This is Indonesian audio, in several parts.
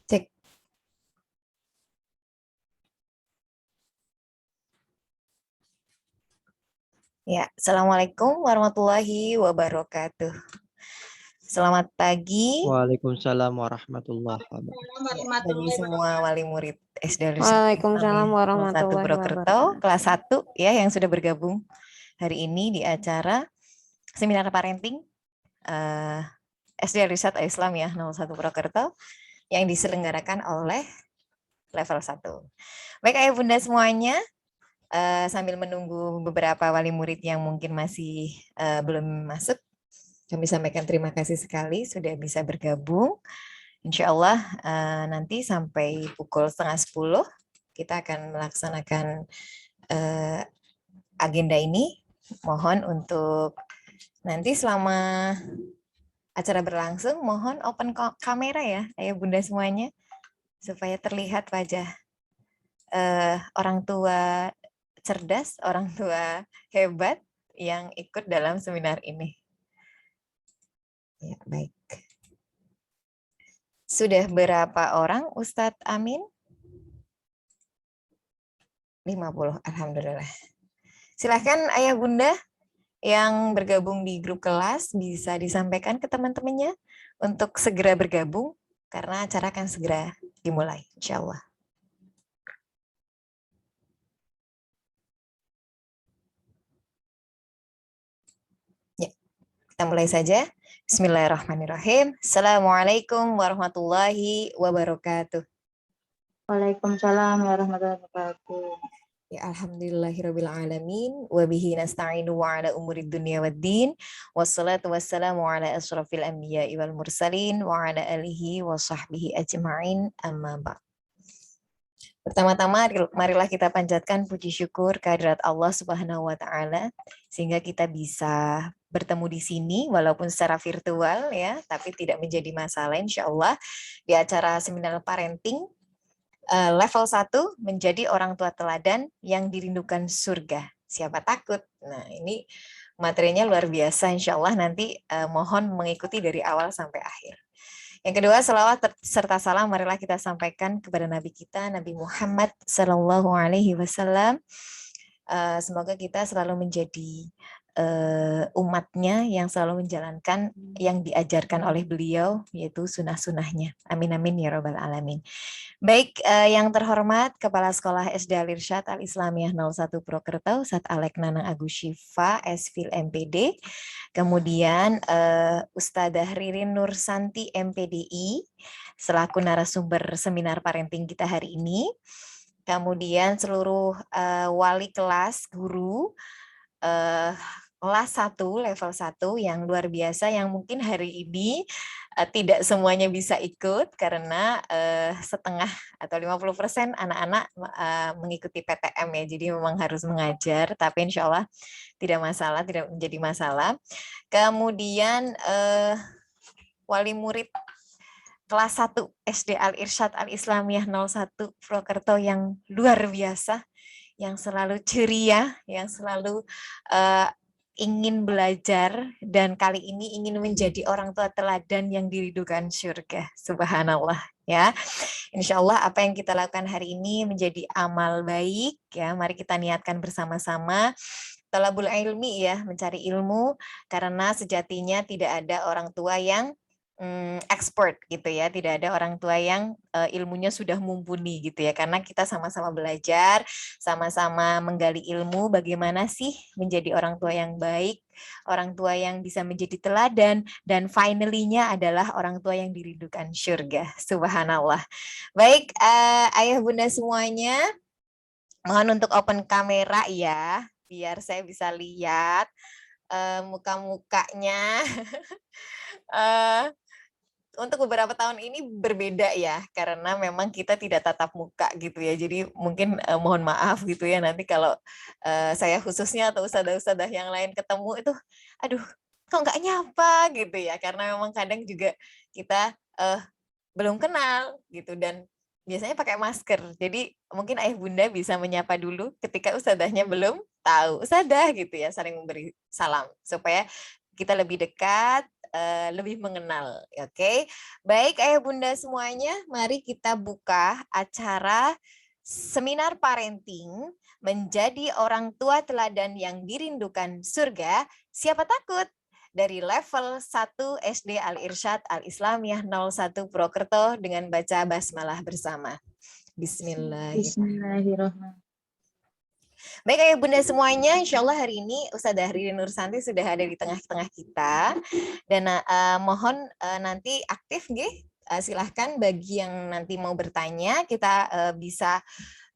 Cek. Ya, Assalamualaikum warahmatullahi wabarakatuh. Selamat pagi Waalaikumsalam warahmatullahi ya, wabarakatuh. bagi semua wali murid SD Al-Irsyad Waalaikumsalam Islamiyah 01 warahmatullahi Purwokerto wabarakatuh. kelas 1 ya yang sudah bergabung hari ini di acara seminar parenting SD Al-Irsyad Islamiyah 01 Purwokerto yang diselenggarakan oleh level 1. Baik ayah bunda semuanya, sambil menunggu beberapa wali murid yang mungkin masih belum masuk, kami sampaikan terima kasih sekali sudah bisa bergabung. Insya Allah nanti sampai pukul 9:30 kita akan melaksanakan agenda ini. Mohon untuk nanti selama acara berlangsung, mohon open kamera ya, ayah bunda semuanya, supaya terlihat wajah orang tua cerdas, orang tua hebat yang ikut dalam seminar ini. Ya, baik. Sudah berapa orang Ustadz Amin? 50, alhamdulillah. Silahkan ayah bunda yang bergabung di grup kelas bisa disampaikan ke teman-temannya untuk segera bergabung karena acara akan segera dimulai, insya Allah. Ya, kita mulai saja. Bismillahirrahmanirrahim. Assalamualaikum warahmatullahi wabarakatuh. Waalaikumsalam warahmatullahi wabarakatuh. Ya alhamdulillahirabbil alamin wa bihi nasta'inu wa ala umurid dunya waddin wassalatu wassalamu ala asrofil anbiya'i wal mursalin wa ala alihi wa sahbihi ajma'in amma ba'd. Pertama-tama marilah kita panjatkan puji syukur kehadirat Allah Subhanahu wa taala sehingga kita bisa bertemu di sini walaupun secara virtual ya, tapi tidak menjadi masalah insyaallah di acara seminar parenting level 1 menjadi orang tua teladan yang dirindukan surga. Siapa takut? Nah, ini materinya luar biasa. Insya Allah nanti mohon mengikuti dari awal sampai akhir. Yang kedua, selawat serta salam marilah kita sampaikan kepada Nabi kita, Nabi Muhammad Sallallahu Alaihi Wasallam. Semoga kita selalu menjadi umatnya yang selalu menjalankan yang diajarkan oleh beliau, yaitu sunnah-sunnahnya. Amin amin ya robbal alamin. Baik, yang terhormat Kepala Sekolah SD Al-Irsyad Al-Islamiyah 01 Purwokerto, Ustadz Alek Nanang Agus Syifa, Esfil MPD, kemudian Ustadzah Ririn Nursanti MPDI, selaku narasumber seminar parenting kita hari ini, kemudian seluruh wali kelas, guru, kelas 1, level 1 yang luar biasa yang mungkin hari ini tidak semuanya bisa ikut karena setengah atau 50% anak-anak mengikuti PTM ya, jadi memang harus mengajar, tapi insya Allah tidak masalah, tidak menjadi masalah. Kemudian wali murid kelas 1 SD Al-Irsyad Al-Islamiyah 01 Purwokerto yang luar biasa, yang selalu ceria, yang selalu ingin belajar dan kali ini ingin menjadi orang tua teladan yang dirindukan surga. Subhanallah ya. Insya Allah apa yang kita lakukan hari ini menjadi amal baik ya. Mari kita niatkan bersama-sama. Talabul ilmi ya, mencari ilmu karena sejatinya tidak ada orang tua yang expert gitu ya, tidak ada orang tua yang ilmunya sudah mumpuni gitu ya, karena kita sama-sama belajar, sama-sama menggali ilmu bagaimana sih menjadi orang tua yang baik, orang tua yang bisa menjadi teladan, dan finally-nya adalah orang tua yang dirindukan surga. Subhanallah. Baik, ayah bunda semuanya, mohon untuk open kamera ya, biar saya bisa lihat muka-mukanya. untuk beberapa tahun ini berbeda ya, karena memang kita tidak tatap muka gitu ya. Jadi mungkin mohon maaf gitu ya nanti kalau saya khususnya atau ustadzah-ustadzah yang lain ketemu itu, aduh kok nggak nyapa gitu ya, karena memang kadang juga kita belum kenal gitu dan biasanya pakai masker. Jadi mungkin ayah bunda bisa menyapa dulu ketika ustadzahnya belum tahu. Ustadzah gitu ya, saling memberi salam supaya kita lebih dekat, lebih mengenal. Oke. Baik ayah bunda semuanya, mari kita buka acara seminar parenting menjadi orang tua teladan yang dirindukan surga. Siapa takut? Dari level 1 SD Al-Irsyad Al-Islamiyah 01 Purwokerto dengan baca basmalah bersama. Bismillahirrahmanirrahim. Bismillahirrahmanirrahim. Baik ayah bunda semuanya, insya Allah hari ini Ustadzah Ririn Nursanti sudah ada di tengah-tengah kita. Dan mohon nanti aktif nggih. Silahkan bagi yang nanti mau bertanya, kita bisa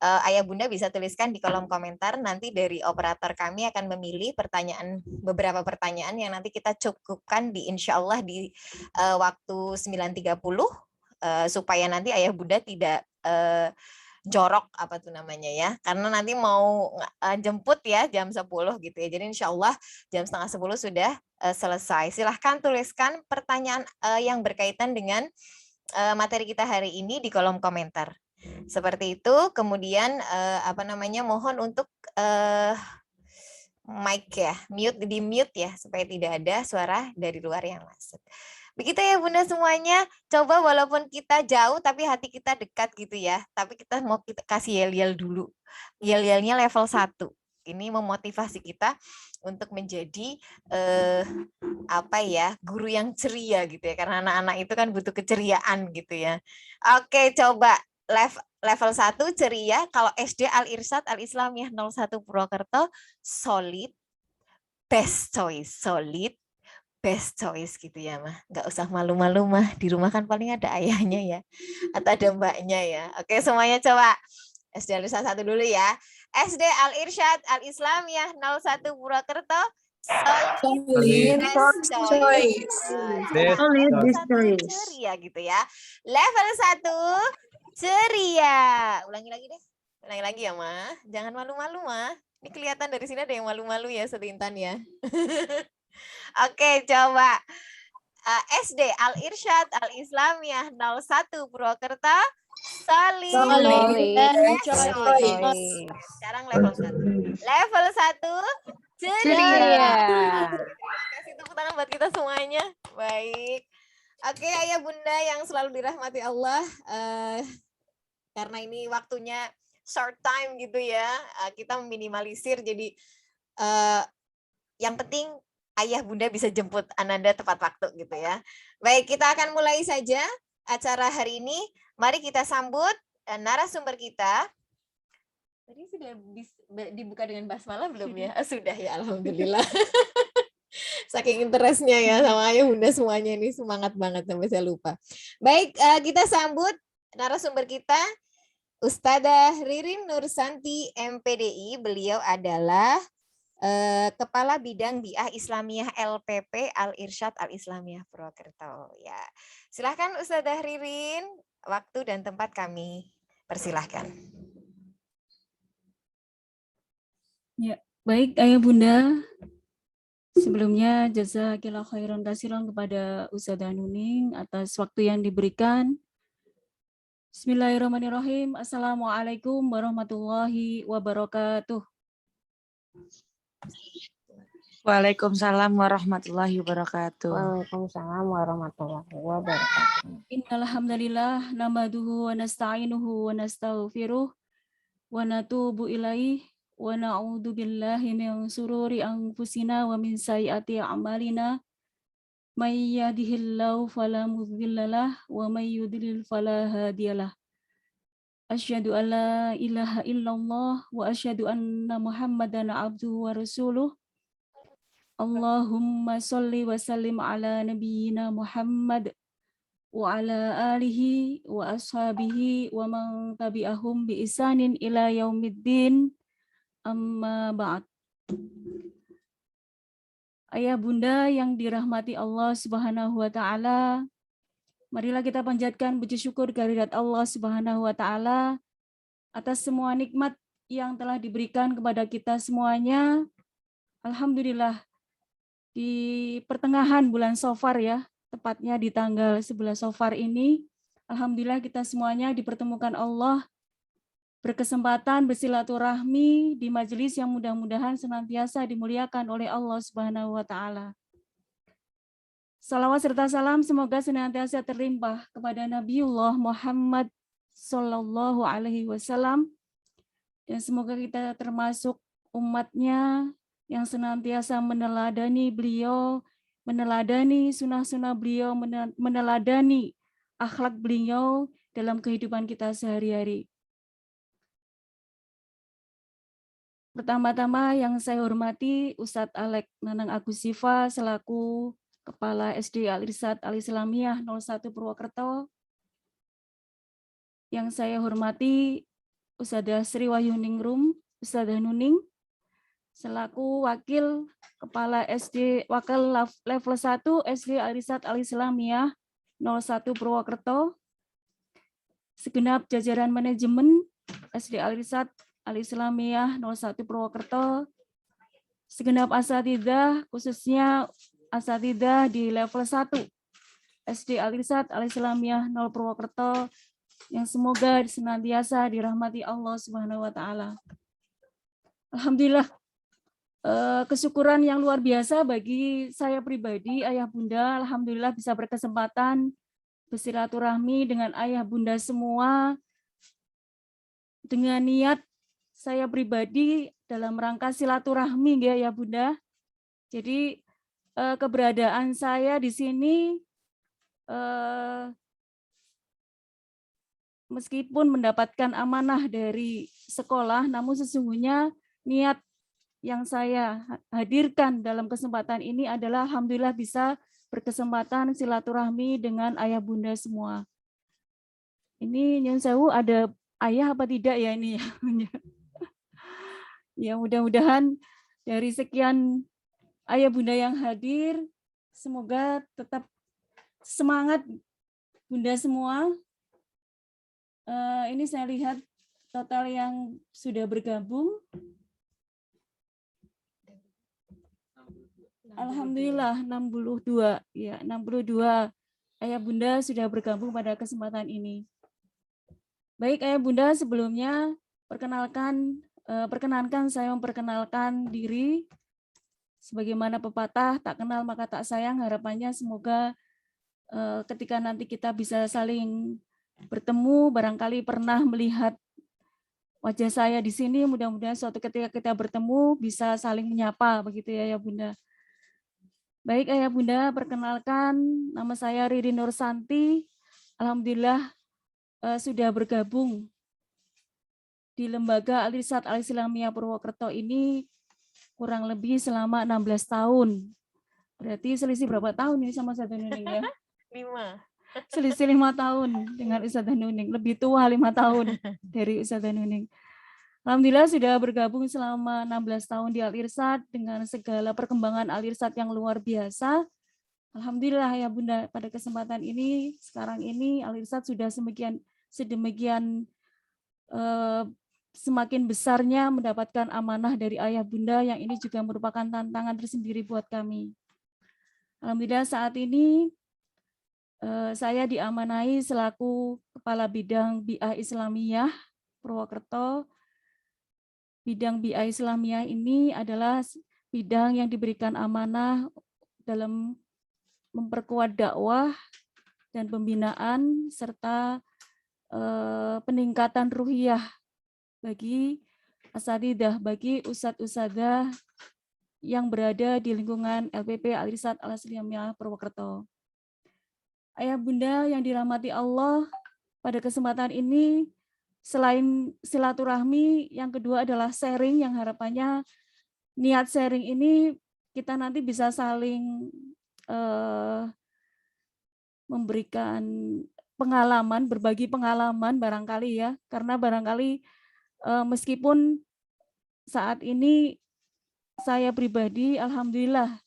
ayah bunda bisa tuliskan di kolom komentar. Nanti dari operator kami akan memilih beberapa pertanyaan yang nanti kita cukupkan di insya Allah di waktu 9.30 supaya nanti ayah bunda tidak jorok apa tuh namanya ya, karena nanti mau jemput ya jam 10 gitu ya. Jadi insya Allah jam 9:30 sudah selesai. Silahkan tuliskan pertanyaan yang berkaitan dengan materi kita hari ini di kolom komentar. Seperti itu. Kemudian mohon untuk mic ya, di mute ya supaya tidak ada suara dari luar yang masuk. Begitu ya bunda semuanya. Coba walaupun kita jauh tapi hati kita dekat gitu ya. Tapi kita mau kita kasih yel-yel dulu. Yel-yelnya level 1. Ini memotivasi kita untuk menjadi guru yang ceria gitu ya. Karena anak-anak itu kan butuh keceriaan gitu ya. Oke, coba level 1 ceria. Kalau SD Al-Irsyad Al-Islamiyah 01 Purwokerto, solid, best choice. Solid, best choice gitu ya mah, nggak usah malu-malu mah, di rumah kan paling ada ayahnya ya atau ada mbaknya ya. Oke semuanya coba SD Al-Irsyad 1 dulu ya. SD Al-Irsyad Al-Islamiyah 01 Purwokerto, solid best choice. Solid best 1 choice. ceria gitu ya. Level 1 ceria. Ulangi lagi deh. Ulangi lagi ya mah, jangan malu-malu mah. Ini kelihatan dari sini ada yang malu-malu ya selintan ya. Oke, coba. SD Al-Irsyad Al-Islamiyah 01 Purwokerto, solid best choice. Sekarang level 1. Level 1 ceria. Kasih tepuk tangan buat kita semuanya. Baik. Oke, ayah bunda yang selalu dirahmati Allah. Karena ini waktunya short time gitu ya. Kita meminimalisir jadi yang penting ayah bunda bisa jemput Ananda tepat waktu gitu ya. Baik, kita akan mulai saja acara hari ini. Mari kita sambut narasumber kita. Tadi sudah dibuka dengan basmalah belum ya? Sudah ya, alhamdulillah. Saking interestnya ya sama ayah bunda semuanya ini semangat banget sampai saya lupa. Baik, kita sambut narasumber kita Ustadzah Ririn Nursanti MPDI. Beliau adalah Kepala Bidang Bi'ah Islamiyah LPP Al-Irsyad Al-Islamiyah Purwokerto. Ya, silahkan Ustadzah Ririn, waktu dan tempat kami persilahkan. Ya, baik ayah bunda. Sebelumnya jazakillah khairan katsiran kepada Ustadzah Nuning atas waktu yang diberikan. Bismillahirrahmanirrahim. Assalamualaikum warahmatullahi wabarakatuh. Waalaikumsalam warahmatullahi wabarakatuh. Waalaikumsalam warahmatullahi wabarakatuh. Innal hamdalillah nahmaduhu wa nasta'inuhu wa nastaghfiruh wa natubu ilaih wa na'udzu billahi min sururi anfusina wa min sayyiati a'malina. May yahdihillahu fala mudhillalah wa may yudlil fala hadiyalah. Asyhadu an la ilaha illallah wa asyhadu anna Muhammadan abduhu wa rasuluh. Allahumma sholli wa sallim ala nabiyyina Muhammad wa ala alihi wa ashabihi wa man tabi'ahum bi ihsanin ila yaumiddin. Amma ba'd. Ayah bunda yang dirahmati Allah Subhanahu wa taala, Marilah kita panjatkan puji syukur kehadirat Allah Subhanahu wa taala atas semua nikmat yang telah diberikan kepada kita semuanya. Alhamdulillah di pertengahan bulan Safar ya, tepatnya di tanggal 11 Safar ini, alhamdulillah kita semuanya dipertemukan Allah berkesempatan bersilaturahmi di majelis yang mudah-mudahan senantiasa dimuliakan oleh Allah Subhanahu wa taala. Salawat serta salam semoga senantiasa terlimpah kepada Nabiullah Muhammad Sallallahu Alaihi Wasallam, dan semoga kita termasuk umatnya yang senantiasa meneladani beliau, meneladani sunnah-sunnah beliau, meneladani akhlak beliau dalam kehidupan kita sehari-hari. Pertama-tama yang saya hormati Ustadz Alek Nanang Agus Sifa selaku Kepala SD Al-Irsyad Al-Islamiyah 01 Purwokerto. Yang saya hormati Ustadzah Sri Wahyuningrum, Ustadzah Nuning, selaku Wakil Kepala SD Wakil Level 1 SD Al-Irsyad Al-Islamiyah 01 Purwokerto. Segenap jajaran manajemen SD Al-Irsyad Al-Islamiyah 01 Purwokerto. Segenap asatidzah, khususnya asatidzah di level 1 SD Al-Irsyad Al-Islamiyah 0 Purwokerto yang semoga senantiasa dirahmati Allah Subhanahu wa taala. Alhamdulillah, kesyukuran yang luar biasa bagi saya pribadi, ayah bunda, alhamdulillah bisa berkesempatan bersilaturahmi dengan ayah bunda semua dengan niat saya pribadi dalam rangka silaturahmi ya bunda. Jadi keberadaan saya di sini meskipun mendapatkan amanah dari sekolah, namun sesungguhnya niat yang saya hadirkan dalam kesempatan ini adalah alhamdulillah bisa berkesempatan silaturahmi dengan ayah bunda semua. Ini Nyun Sewu ada ayah apa tidak ya ini? Ya mudah-mudahan dari sekian ayah bunda yang hadir, semoga tetap semangat bunda semua. Ini saya lihat total yang sudah bergabung. Alhamdulillah 62 ya, 62 ayah bunda sudah bergabung pada kesempatan ini. Baik ayah bunda, sebelumnya perkenankan saya memperkenalkan diri. Sebagaimana pepatah, tak kenal maka tak sayang, harapannya semoga ketika nanti kita bisa saling bertemu, barangkali pernah melihat wajah saya di sini, mudah-mudahan suatu ketika kita bertemu bisa saling menyapa begitu ya bunda. Baik ayah bunda, perkenalkan nama saya Riri Nursanti. Alhamdulillah sudah bergabung di Lembaga Al-Irsyad Al-Islamiyah Purwokerto ini kurang lebih selama 16 tahun. Berarti selisih berapa tahun ini sama Ustadzah Nuning ya? 5. Selisih 5 tahun dengan Ustadzah Nuning. Lebih tua 5 tahun dari Ustadzah Nuning. Alhamdulillah sudah bergabung selama 16 tahun di Al-Irsyad dengan segala perkembangan Al-Irsyad yang luar biasa. Alhamdulillah ya bunda, pada kesempatan ini, sekarang ini Al-Irsyad sudah sedemikian semakin besarnya mendapatkan amanah dari ayah bunda yang ini juga merupakan tantangan tersendiri buat kami. Alhamdulillah saat ini saya diamanahi selaku Kepala Bidang BI Islamiyah Purwokerto. Bidang BI Islamiyah ini adalah bidang yang diberikan amanah dalam memperkuat dakwah dan pembinaan serta peningkatan ruhiyah bagi asatidzah, bagi ustadz-ustadzah yang berada di lingkungan LPP Al-Irsyad Al-Islamiyah Purwokerto. Ayah bunda yang dirahmati Allah, pada kesempatan ini selain silaturahmi, yang kedua adalah sharing, yang harapannya niat sharing ini kita nanti bisa saling memberikan pengalaman, berbagi pengalaman barangkali ya, karena barangkali meskipun saat ini saya pribadi alhamdulillah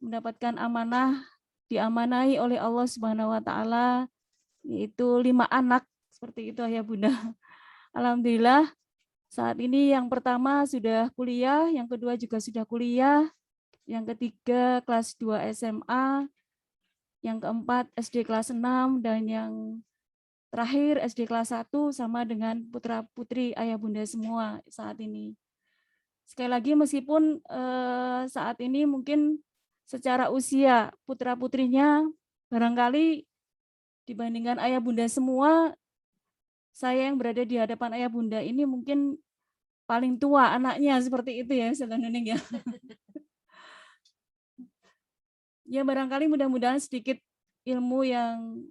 mendapatkan amanah, diamanahi oleh Allah Subhanahu wa taala yaitu 5 anak, seperti itu Ayah Bunda. Alhamdulillah saat ini yang pertama sudah kuliah, yang kedua juga sudah kuliah, yang ketiga kelas 2 SMA, yang keempat SD kelas 6, dan yang terakhir SD kelas 1 sama dengan putra-putri Ayah Bunda semua saat ini. Sekali lagi meskipun saat ini mungkin secara usia putra-putrinya barangkali dibandingkan Ayah Bunda semua, saya yang berada di hadapan Ayah Bunda ini mungkin paling tua anaknya, seperti itu ya Ustazah Nuning ya. Ya barangkali mudah-mudahan sedikit ilmu yang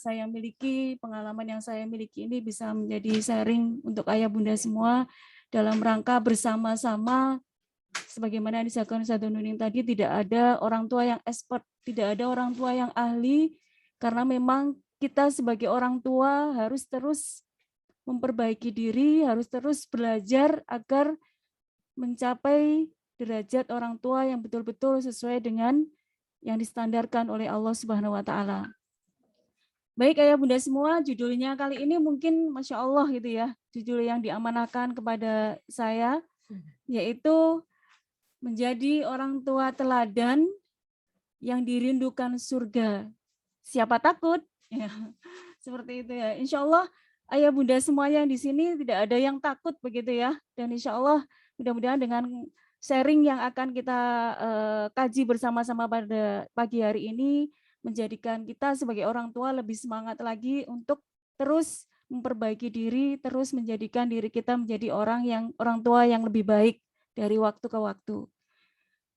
saya miliki, pengalaman yang saya miliki ini bisa menjadi sharing untuk Ayah Bunda semua dalam rangka bersama-sama. Sebagaimana yang disampaikan Ustazah Nuning tadi, tidak ada orang tua yang expert, tidak ada orang tua yang ahli, karena memang kita sebagai orang tua harus terus memperbaiki diri, harus terus belajar agar mencapai derajat orang tua yang betul-betul sesuai dengan yang distandarkan oleh Allah Subhanahu wa taala. Baik Ayah Bunda semua, judulnya kali ini mungkin Masya Allah gitu ya, judul yang diamanahkan kepada saya, yaitu menjadi orang tua teladan yang dirindukan surga. Siapa takut? Ya, seperti itu ya. Insya Allah Ayah Bunda semuanya di sini tidak ada yang takut begitu ya. Dan insya Allah mudah-mudahan dengan sharing yang akan kita kaji bersama-sama pada pagi hari ini, menjadikan kita sebagai orang tua lebih semangat lagi untuk terus memperbaiki diri, terus menjadikan diri kita menjadi orang tua yang lebih baik dari waktu ke waktu.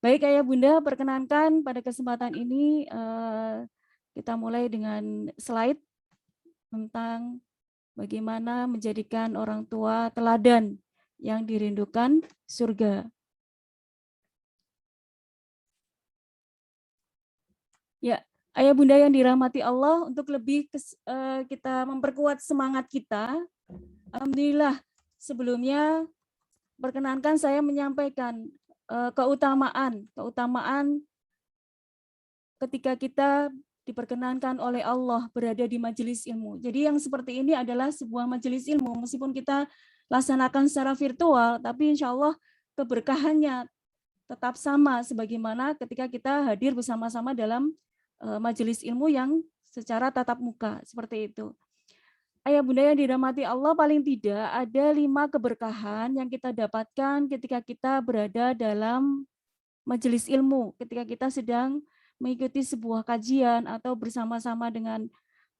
Baik Ayah Bunda, perkenankan pada kesempatan ini kita mulai dengan slide tentang bagaimana menjadikan orang tua teladan yang dirindukan surga. Ya, Ayah Bunda yang dirahmati Allah, untuk lebih kita memperkuat semangat kita, alhamdulillah sebelumnya perkenankan saya menyampaikan keutamaan ketika kita diperkenankan oleh Allah berada di majelis ilmu. Jadi yang seperti ini adalah sebuah majelis ilmu, meskipun kita laksanakan secara virtual, tapi insya Allah keberkahannya tetap sama sebagaimana ketika kita hadir bersama-sama dalam majelis ilmu yang secara tatap muka, seperti itu. Ayah Bunda yang dirahmati Allah, paling tidak ada 5 keberkahan yang kita dapatkan ketika kita berada dalam majelis ilmu, ketika kita sedang mengikuti sebuah kajian atau bersama-sama dengan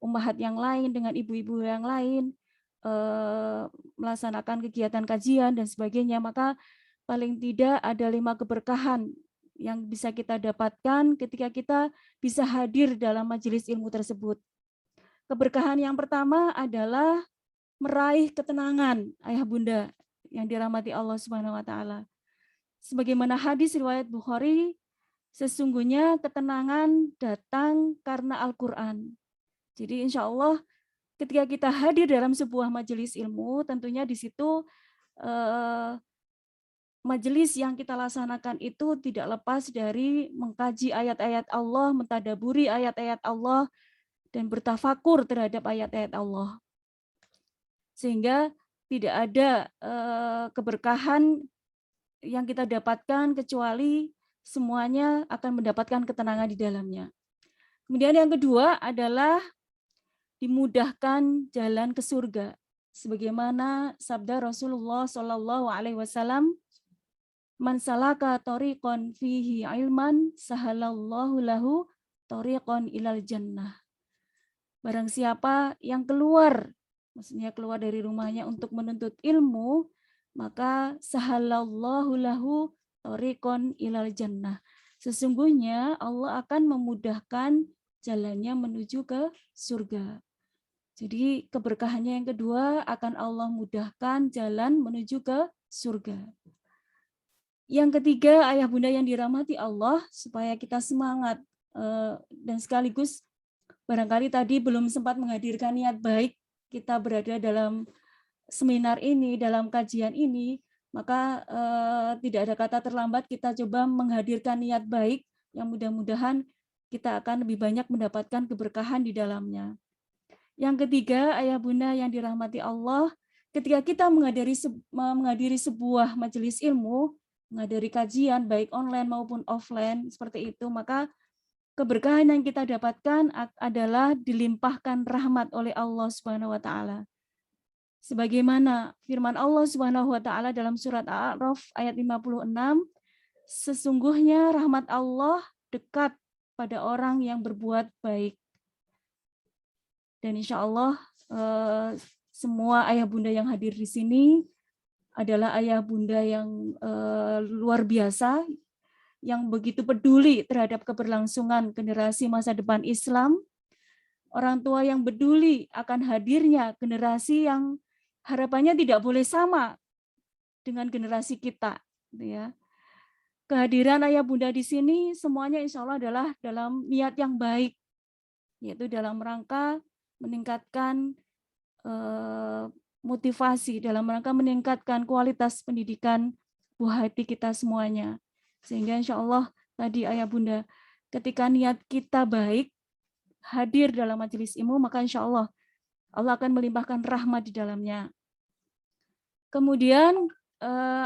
ummahat yang lain, dengan ibu-ibu yang lain, melaksanakan kegiatan kajian dan sebagainya, maka paling tidak ada 5 keberkahan yang bisa kita dapatkan ketika kita bisa hadir dalam majelis ilmu tersebut. Keberkahan yang pertama adalah meraih ketenangan, Ayah Bunda yang dirahmati Allah Subhanahu wa taala. Sebagaimana hadis riwayat Bukhari, sesungguhnya ketenangan datang karena Al-Qur'an. Jadi insya Allah ketika kita hadir dalam sebuah majelis ilmu, tentunya di situ majelis yang kita laksanakan itu tidak lepas dari mengkaji ayat-ayat Allah, mentadaburi ayat-ayat Allah, dan bertafakur terhadap ayat-ayat Allah. Sehingga tidak ada keberkahan yang kita dapatkan kecuali semuanya akan mendapatkan ketenangan di dalamnya. Kemudian yang kedua adalah dimudahkan jalan ke surga. Sebagaimana sabda Rasulullah SAW, man salaka tariqan fihi ilman sahalallahu lahu tariqan ilal jannah. Barang siapa yang keluar, maksudnya keluar dari rumahnya untuk menuntut ilmu, maka sahalallahu lahu tariqan ilal jannah. Sesungguhnya Allah akan memudahkan jalannya menuju ke surga. Jadi keberkahannya yang kedua, akan Allah mudahkan jalan menuju ke surga. Yang ketiga, Ayah Bunda yang dirahmati Allah, supaya kita semangat dan sekaligus barangkali tadi belum sempat menghadirkan niat baik kita berada dalam seminar ini, dalam kajian ini, maka tidak ada kata terlambat, kita coba menghadirkan niat baik yang mudah-mudahan kita akan lebih banyak mendapatkan keberkahan di dalamnya. Yang ketiga, ayah bunda yang dirahmati Allah, ketika kita menghadiri sebuah majelis ilmu, menghadiri kajian baik online maupun offline seperti itu, maka keberkahan yang kita dapatkan adalah dilimpahkan rahmat oleh Allah Subhanahu wa taala. Sebagaimana firman Allah Subhanahu wa taala dalam surat Al-A'raf ayat 56, sesungguhnya rahmat Allah dekat pada orang yang berbuat baik. Dan insya Allah semua ayah bunda yang hadir di sini adalah ayah bunda yang luar biasa, yang begitu peduli terhadap keberlangsungan generasi masa depan Islam, orang tua yang peduli akan hadirnya generasi yang harapannya tidak boleh sama dengan generasi kita. Ya. Kehadiran ayah bunda di sini semuanya insya Allah adalah dalam niat yang baik, yaitu dalam rangka meningkatkan motivasi, dalam rangka meningkatkan kualitas pendidikan buah hati kita semuanya. Sehingga insya Allah tadi ayah bunda, ketika niat kita baik, hadir dalam majelis ilmu, maka insya Allah Allah akan melimpahkan rahmat di dalamnya. Kemudian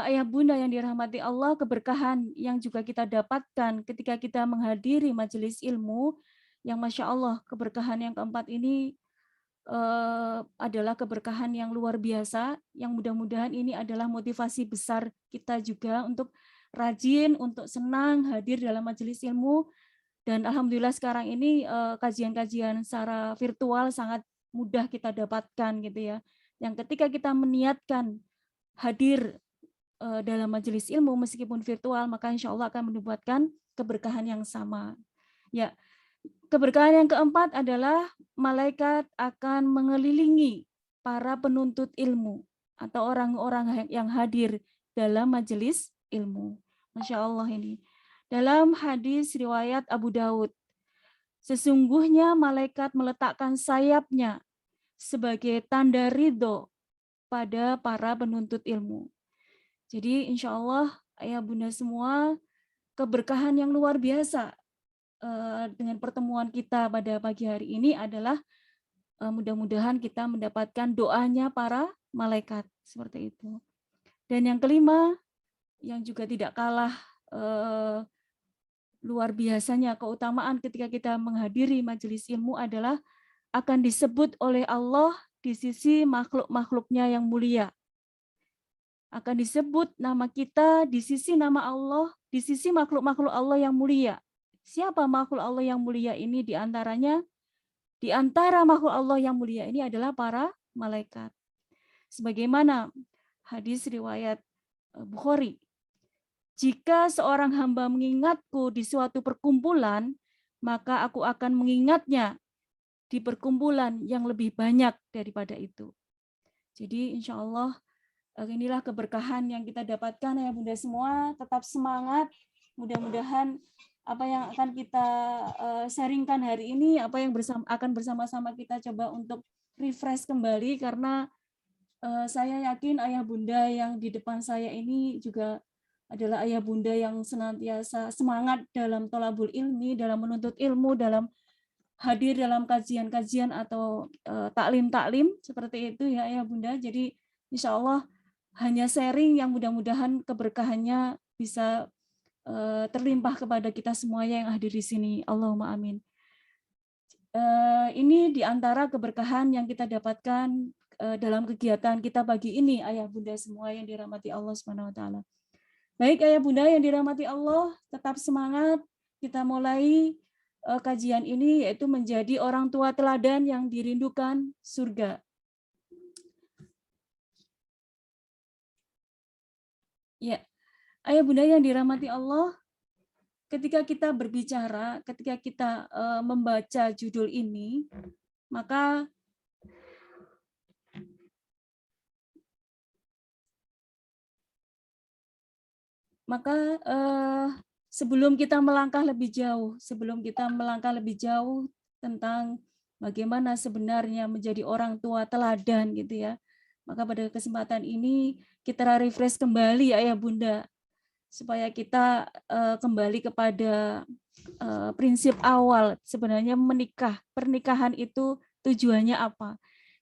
ayah bunda yang dirahmati Allah, keberkahan yang juga kita dapatkan ketika kita menghadiri majelis ilmu, yang Masya Allah keberkahan yang keempat ini adalah keberkahan yang luar biasa, yang mudah-mudahan ini adalah motivasi besar kita juga untuk rajin, untuk senang hadir dalam majelis ilmu. Dan alhamdulillah sekarang ini kajian-kajian secara virtual sangat mudah kita dapatkan gitu ya. Yang ketika kita meniatkan hadir dalam majelis ilmu meskipun virtual, maka insya Allah akan mendapatkan keberkahan yang sama. Ya, keberkahan yang keempat adalah malaikat akan mengelilingi para penuntut ilmu atau orang-orang yang hadir dalam majelis ilmu. Masya Allah ini. Dalam hadis riwayat Abu Daud, sesungguhnya malaikat meletakkan sayapnya sebagai tanda ridho pada para penuntut ilmu. Jadi insya Allah ayah bunda semua, keberkahan yang luar biasa dengan pertemuan kita pada pagi hari ini adalah mudah-mudahan kita mendapatkan doanya para malaikat seperti itu. Dan yang kelima, yang juga tidak kalah luar biasanya keutamaan ketika kita menghadiri majelis ilmu adalah akan disebut oleh Allah di sisi makhluk-makhluknya yang mulia. Akan disebut nama kita di sisi nama Allah, di sisi makhluk-makhluk Allah yang mulia. Siapa makhluk Allah yang mulia ini? Di antara makhluk Allah yang mulia ini adalah para malaikat. Sebagaimana hadis riwayat Bukhari, jika seorang hamba mengingatku di suatu perkumpulan, maka aku akan mengingatnya di perkumpulan yang lebih banyak daripada itu. Jadi insya Allah inilah keberkahan yang kita dapatkan ya bunda semua. Tetap semangat, mudah-mudahan apa yang akan kita sharingkan hari ini, apa yang akan bersama-sama kita coba untuk refresh kembali, karena saya yakin ayah bunda yang di depan saya ini juga adalah ayah bunda yang senantiasa semangat dalam thalabul ilmi, dalam menuntut ilmu, dalam hadir dalam kajian-kajian atau taklim-taklim seperti itu ya ayah bunda. Jadi insya Allah hanya sharing yang mudah-mudahan keberkahannya bisa terlimpah kepada kita semuanya yang hadir di sini. Allahumma amin. Ini di antara keberkahan yang kita dapatkan dalam kegiatan kita pagi ini, ayah bunda semua yang dirahmati Allah Subhanahu wa taala. Baik ayah bunda yang dirahmati Allah, tetap semangat. Kita mulai kajian ini, yaitu menjadi orang tua teladan yang dirindukan surga. Ya. Ayah bunda yang dirahmati Allah, ketika kita berbicara, ketika kita membaca judul ini, maka sebelum kita melangkah lebih jauh tentang bagaimana sebenarnya menjadi orang tua teladan gitu ya, maka pada kesempatan ini kita refresh kembali ayah bunda supaya kita kembali kepada prinsip awal sebenarnya pernikahan itu tujuannya apa.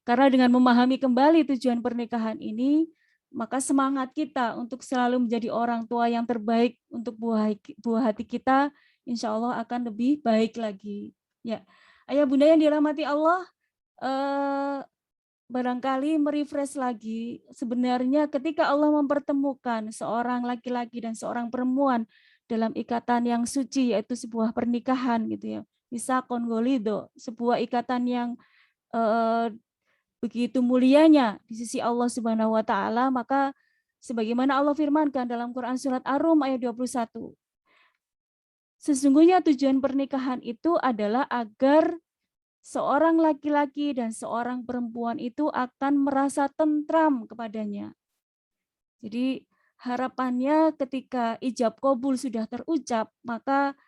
Karena dengan memahami kembali tujuan pernikahan ini, maka semangat kita untuk selalu menjadi orang tua yang terbaik untuk buah hati kita, insya Allah akan lebih baik lagi. Ya, ayah bunda yang dirahmati Allah, barangkali merefresh lagi, sebenarnya ketika Allah mempertemukan seorang laki-laki dan seorang perempuan dalam ikatan yang suci, yaitu sebuah pernikahan gitu ya, misakon golido, sebuah ikatan yang begitu mulianya di sisi Allah Subhanahu wa taala, maka sebagaimana Allah firmankan dalam Quran surat Ar-Rum ayat 21. Sesungguhnya tujuan pernikahan itu adalah agar seorang laki-laki dan seorang perempuan itu akan merasa tentram kepadanya. Jadi harapannya ketika ijab qabul sudah terucap, maka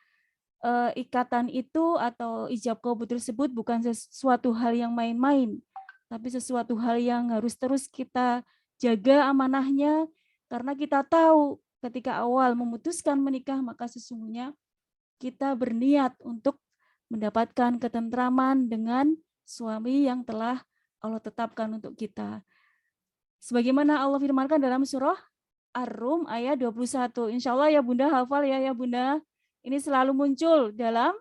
ikatan itu atau ijab qabul tersebut bukan sesuatu hal yang main-main, tapi sesuatu hal yang harus terus kita jaga amanahnya, karena kita tahu ketika awal memutuskan menikah, maka sesungguhnya kita berniat untuk mendapatkan ketentraman dengan suami yang telah Allah tetapkan untuk kita. Sebagaimana Allah firmankan dalam surah Ar-Rum ayat 21. Insya Allah ya Bunda hafal ya Bunda. Ini selalu muncul dalam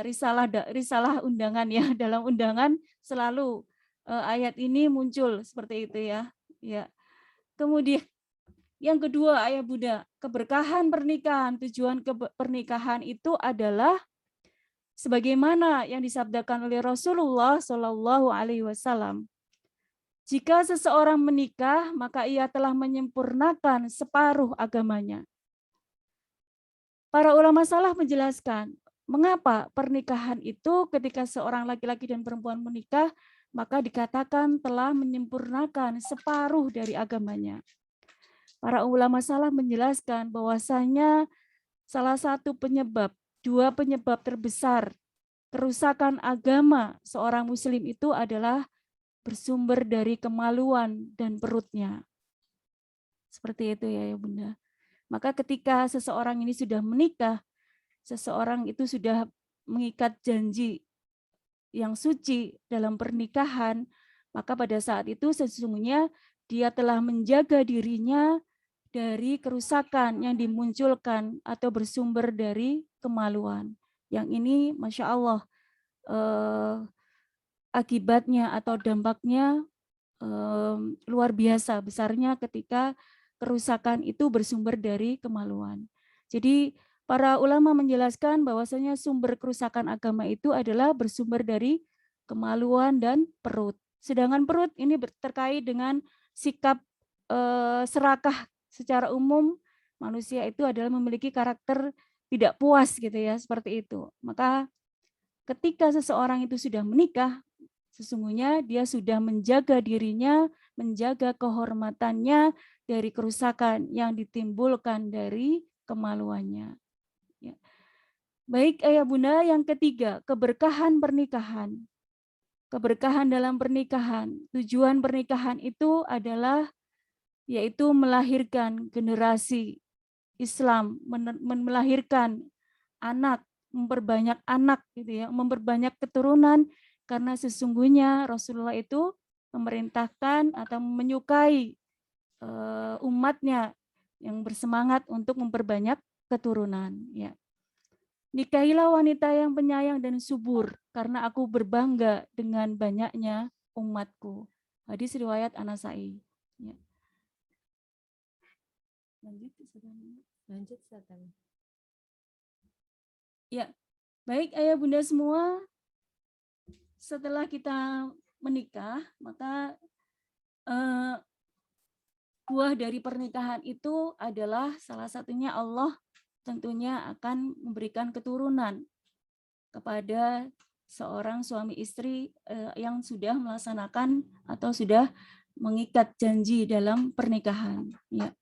risalah undangan ya, dalam undangan selalu ayat ini muncul seperti itu ya. Ya. Kemudian yang kedua ayah Bunda, keberkahan pernikahan, tujuan pernikahan itu adalah sebagaimana yang disabdakan oleh Rasulullah Shallallahu Alaihi Wasallam. Jika seseorang menikah, maka ia telah menyempurnakan separuh agamanya. Para ulama salaf menjelaskan, mengapa pernikahan itu ketika seorang laki-laki dan perempuan menikah, maka dikatakan telah menyempurnakan separuh dari agamanya. Para ulama salaf menjelaskan bahwasanya salah satu penyebab, dua penyebab terbesar kerusakan agama seorang muslim itu adalah bersumber dari kemaluan dan perutnya. Seperti itu ya Bunda. Maka ketika seseorang ini sudah menikah, seseorang itu sudah mengikat janji yang suci dalam pernikahan, maka pada saat itu sesungguhnya dia telah menjaga dirinya dari kerusakan yang dimunculkan atau bersumber dari kemaluan. Yang ini Masya Allah akibatnya atau dampaknya luar biasa besarnya ketika kerusakan itu bersumber dari kemaluan. Jadi para ulama menjelaskan bahwasanya sumber kerusakan agama itu adalah bersumber dari kemaluan dan perut. Sedangkan perut ini terkait dengan sikap serakah. Secara umum manusia itu adalah memiliki karakter tidak puas gitu ya, seperti itu. Maka ketika seseorang itu sudah menikah, sesungguhnya dia sudah menjaga dirinya, menjaga kehormatannya dari kerusakan yang ditimbulkan dari kemaluannya. Ya. Baik ayah bunda, yang ketiga, keberkahan pernikahan. Keberkahan dalam pernikahan, tujuan pernikahan itu adalah yaitu melahirkan generasi Islam, melahirkan anak, memperbanyak anak gitu ya, memperbanyak keturunan, karena sesungguhnya Rasulullah itu memerintahkan atau menyukai umatnya yang bersemangat untuk memperbanyak keturunan ya. Nikahilah wanita yang penyayang dan subur, karena aku berbangga dengan banyaknya umatku. Hadis riwayat An-Nasa'i. Ya. Lanjut. Ya, baik ayah bunda semua. Setelah kita menikah, maka buah dari pernikahan itu adalah salah satunya Allah tentunya akan memberikan keturunan kepada seorang suami istri yang sudah melaksanakan atau sudah mengikat janji dalam pernikahan. Ya.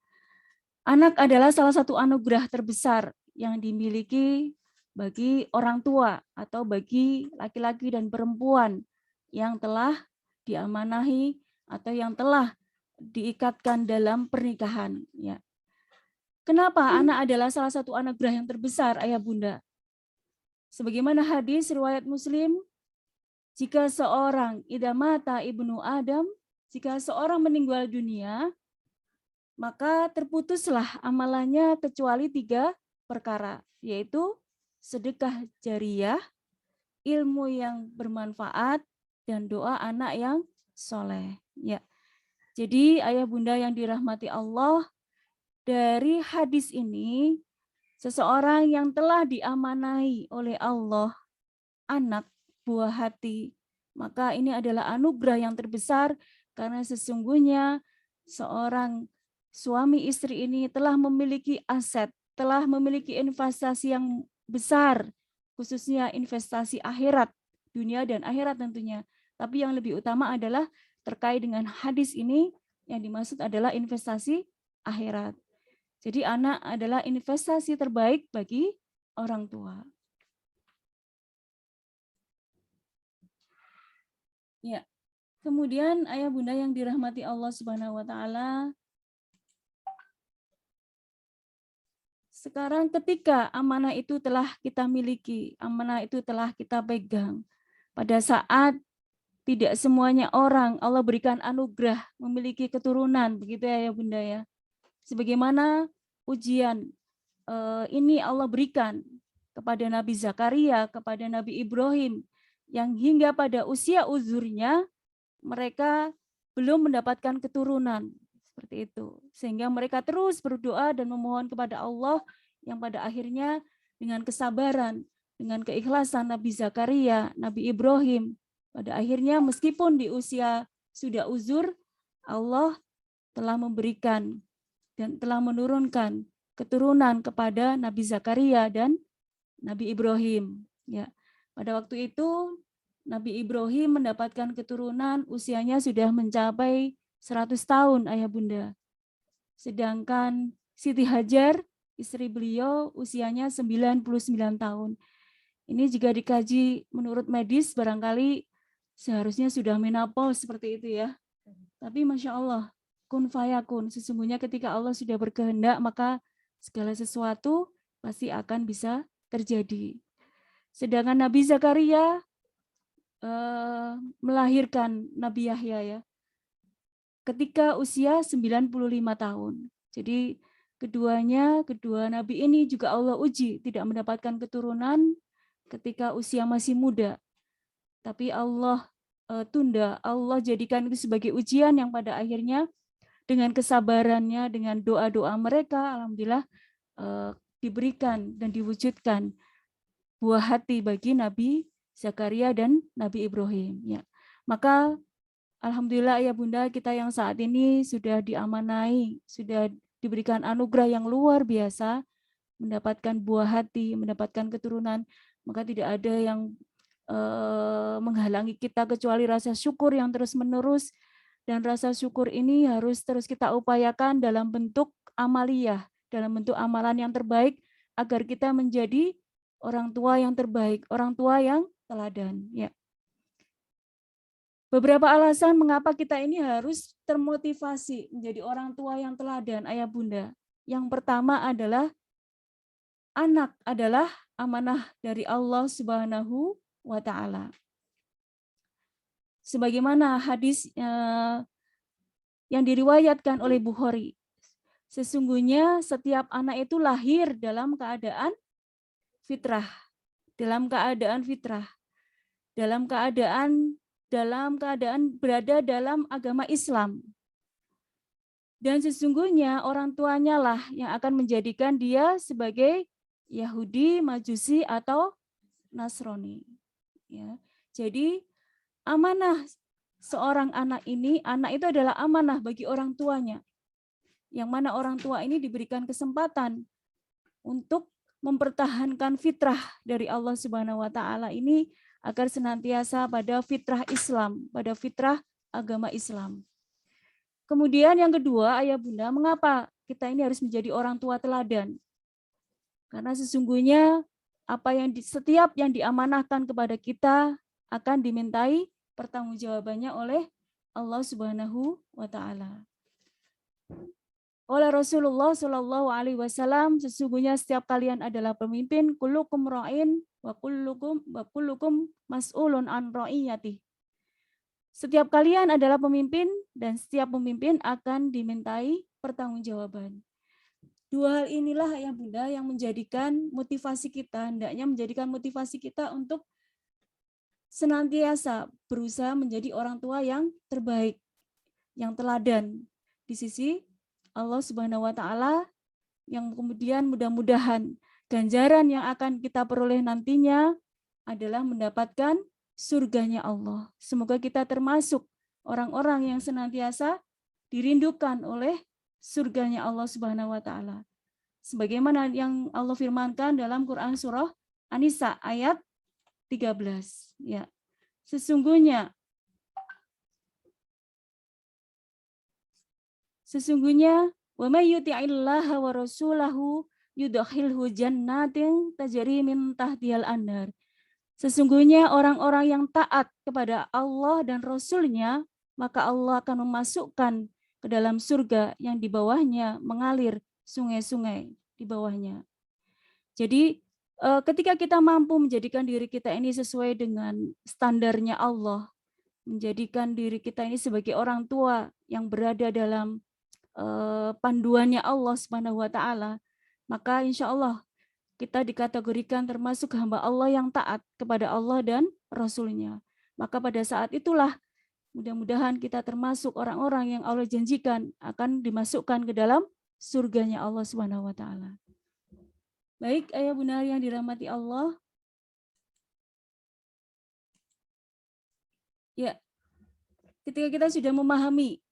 Anak adalah salah satu anugerah terbesar yang dimiliki bagi orang tua atau bagi laki-laki dan perempuan yang telah diamanahi atau yang telah diikatkan dalam pernikahan. Ya. Kenapa anak adalah salah satu anugerah yang terbesar, ayah bunda? Sebagaimana hadis riwayat Muslim, jika seorang idza mata ibnu Adam, jika seorang meninggal dunia, maka terputuslah amalannya kecuali 3 perkara, yaitu sedekah jariyah, ilmu yang bermanfaat, dan doa anak yang soleh. Ya. Jadi ayah bunda yang dirahmati Allah, dari hadis ini, seseorang yang telah diamanai oleh Allah, anak buah hati, maka ini adalah anugerah yang terbesar karena sesungguhnya seorang suami istri ini telah memiliki aset, telah memiliki investasi yang besar, khususnya investasi akhirat, dunia dan akhirat tentunya. Tapi yang lebih utama adalah terkait dengan hadis ini, yang dimaksud adalah investasi akhirat. Jadi anak adalah investasi terbaik bagi orang tua. Ya. Kemudian ayah bunda yang dirahmati Allah Subhanahu wa taala, sekarang ketika amanah itu telah kita miliki, amanah itu telah kita pegang, pada saat tidak semuanya orang Allah berikan anugerah memiliki keturunan, begitu ya bunda ya. Sebagaimana ujian ini Allah berikan kepada Nabi Zakaria, kepada Nabi Ibrahim, yang hingga pada usia uzurnya mereka belum mendapatkan keturunan, seperti itu. Sehingga mereka terus berdoa dan memohon kepada Allah, yang pada akhirnya dengan kesabaran, dengan keikhlasan Nabi Zakaria, Nabi Ibrahim, pada akhirnya meskipun di usia sudah uzur, Allah telah memberikan dan telah menurunkan keturunan kepada Nabi Zakaria dan Nabi Ibrahim. Ya, pada waktu itu Nabi Ibrahim mendapatkan keturunan usianya sudah mencapai 100 tahun, ayah bunda. Sedangkan Siti Hajar, istri beliau, usianya 99 tahun. Ini jika dikaji menurut medis, barangkali seharusnya sudah menopause seperti itu ya. Tapi Masya Allah, kun fayakun, sesungguhnya ketika Allah sudah berkehendak, maka segala sesuatu pasti akan bisa terjadi. Sedangkan Nabi Zakaria melahirkan Nabi Yahya ya, ketika usia 95 tahun. Jadi kedua Nabi ini juga Allah uji, tidak mendapatkan keturunan ketika usia masih muda. Tapi Allah tunda, Allah jadikan itu sebagai ujian yang pada akhirnya dengan kesabarannya, dengan doa-doa mereka, alhamdulillah diberikan dan diwujudkan buah hati bagi Nabi Zakaria dan Nabi Ibrahim. Ya. Maka alhamdulillah ya bunda, kita yang saat ini sudah diamanai, sudah diberikan anugerah yang luar biasa, mendapatkan buah hati, mendapatkan keturunan, maka tidak ada yang menghalangi kita kecuali rasa syukur yang terus-menerus, dan rasa syukur ini harus terus kita upayakan dalam bentuk amaliyah, dalam bentuk amalan yang terbaik, agar kita menjadi orang tua yang terbaik, orang tua yang teladan. Ya. Beberapa alasan mengapa kita ini harus termotivasi menjadi orang tua yang teladan, ayah bunda. Yang pertama adalah anak adalah amanah dari Allah Subhanahu wa taala. Sebagaimana hadis yang diriwayatkan oleh Bukhari, sesungguhnya setiap anak itu lahir dalam keadaan fitrah, dalam keadaan berada dalam agama Islam. Dan sesungguhnya orang tuanya lah yang akan menjadikan dia sebagai Yahudi, Majusi, atau Nasrani. Ya. Jadi amanah seorang anak ini, anak itu adalah amanah bagi orang tuanya. Yang mana orang tua ini diberikan kesempatan untuk mempertahankan fitrah dari Allah Subhanahu wa taala ini agar senantiasa pada fitrah Islam, pada fitrah agama Islam. Kemudian yang kedua, ayah bunda, mengapa kita ini harus menjadi orang tua teladan? Karena sesungguhnya setiap yang diamanahkan kepada kita akan dimintai pertanggungjawabannya oleh Allah Subhanahu wa taala. Oleh Rasulullah Shallallahu Alaihi Wasallam, sesungguhnya setiap kalian adalah pemimpin, kullukum ra'in wa kullukum mas'ulun an ra'iyati. Setiap kalian adalah pemimpin dan setiap pemimpin akan dimintai pertanggungjawaban. Dua hal inilah ya Bunda yang menjadikan motivasi kita, hendaknya menjadikan motivasi kita untuk senantiasa berusaha menjadi orang tua yang terbaik, yang teladan di sisi Allah Subhanahu wa taala, yang kemudian mudah-mudahan ganjaran yang akan kita peroleh nantinya adalah mendapatkan surganya Allah. Semoga kita termasuk orang-orang yang senantiasa dirindukan oleh surganya Allah Subhanahu wa taala. Sebagaimana yang Allah firmankan dalam Quran surah An-Nisa ayat 13, ya. Sesungguhnya wa may yuti'illaha wa rasulahu yudkhilhu jannatin tajri min tahtihal anhar. Sesungguhnya orang-orang yang taat kepada Allah dan Rasul-Nya, maka Allah akan memasukkan ke dalam surga yang di bawahnya mengalir sungai-sungai di bawahnya. Jadi ketika kita mampu menjadikan diri kita ini sesuai dengan standarnya Allah, menjadikan diri kita ini sebagai orang tua yang berada dalam panduannya Allah Subhanahu wa taala, maka insya Allah kita dikategorikan termasuk hamba Allah yang taat kepada Allah dan Rasul-Nya. Maka pada saat itulah mudah-mudahan kita termasuk orang-orang yang Allah janjikan akan dimasukkan ke dalam surganya Allah Subhanahu wa taala. Baik, ayah bunda yang dirahmati Allah. Ya, ketika kita sudah memahami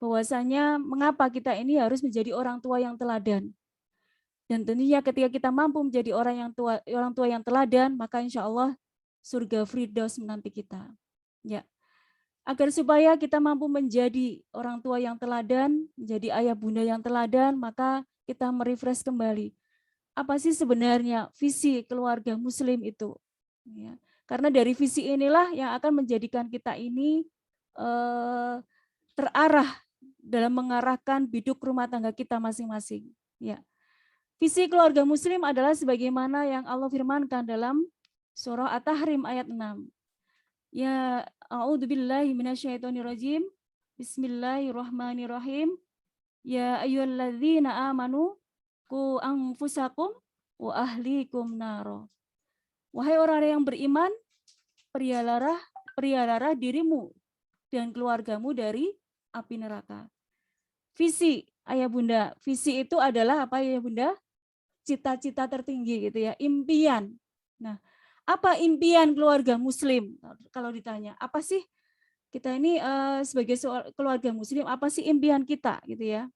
bahwasanya mengapa kita ini harus menjadi orang tua yang teladan. Dan tentunya ketika kita mampu menjadi orang tua yang teladan, maka insya Allah surga Firdaus menanti kita. Ya. Agar supaya kita mampu menjadi orang tua yang teladan, menjadi ayah bunda yang teladan, maka kita merefresh kembali. Apa sih sebenarnya visi keluarga muslim itu? Ya. Karena dari visi inilah yang akan menjadikan kita ini terarah dalam mengarahkan biduk rumah tangga kita masing-masing. Ya. Visi keluarga muslim adalah sebagaimana yang Allah firmankan dalam surah At-Tahrim ayat 6. Ya, a'udzubillahi minasyaitonirrajim. Bismillahirrahmanirrahim. Ya ayyuhalladzina amanu qu anfusakum wa ahlikum naro. Wahai orang-orang yang beriman, peliharalah dirimu dan keluargamu dari api neraka. Visi, ayah bunda, visi itu adalah apa ya bunda? Cita-cita tertinggi gitu ya, impian. Nah, apa impian keluarga muslim? Kalau ditanya, apa sih kita ini sebagai keluarga muslim, apa sih impian kita gitu ya?